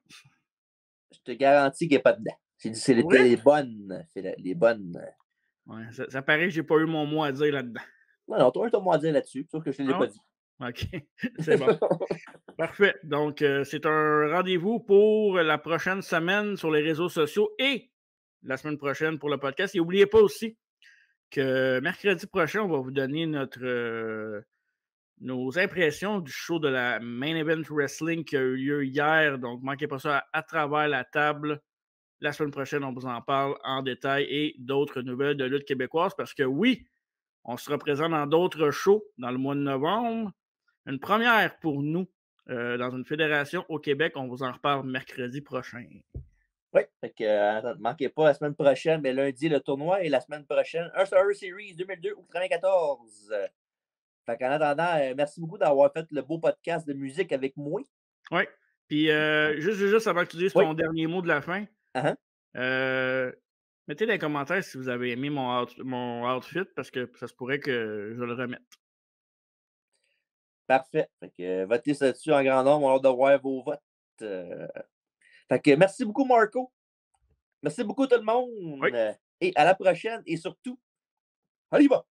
Je te garantis qu'il n'est pas dedans. J'ai dit c'est les bonnes. C'est les bonnes. Ouais, ça paraît que j'ai pas eu mon mot à dire là-dedans. Non, toi, tu as un mot à dire là-dessus, sauf que je ne l'ai pas dit. OK, c'est bon. Parfait. Donc, c'est un rendez-vous pour la prochaine semaine sur les réseaux sociaux et la semaine prochaine pour le podcast. Et n'oubliez pas aussi que mercredi prochain, on va vous donner nos impressions du show de la Main Event Wrestling qui a eu lieu hier. Donc, ne manquez pas ça à travers la table. La semaine prochaine, on vous en parle en détail et d'autres nouvelles de lutte québécoise parce que oui, on sera présent dans d'autres shows dans le mois de novembre. Une première pour nous dans une fédération au Québec. On vous en reparle mercredi prochain. Oui, fait que ne manquez pas la semaine prochaine, mais lundi le tournoi et la semaine prochaine, un Survivor Series 2002 ou 94. Fait qu'en attendant, merci beaucoup d'avoir fait le beau podcast de musique avec moi. Oui. Puis juste avant que tu dises ton dernier mot de la fin, mettez dans les commentaires si vous avez aimé mon outfit parce que ça se pourrait que je le remette. Parfait. Fait que votez là-dessus en grand nombre. On a hâte de voir vos votes. Fait que merci beaucoup, Marco. Merci beaucoup, tout le monde. Oui. Et à la prochaine. Et surtout, allez, va!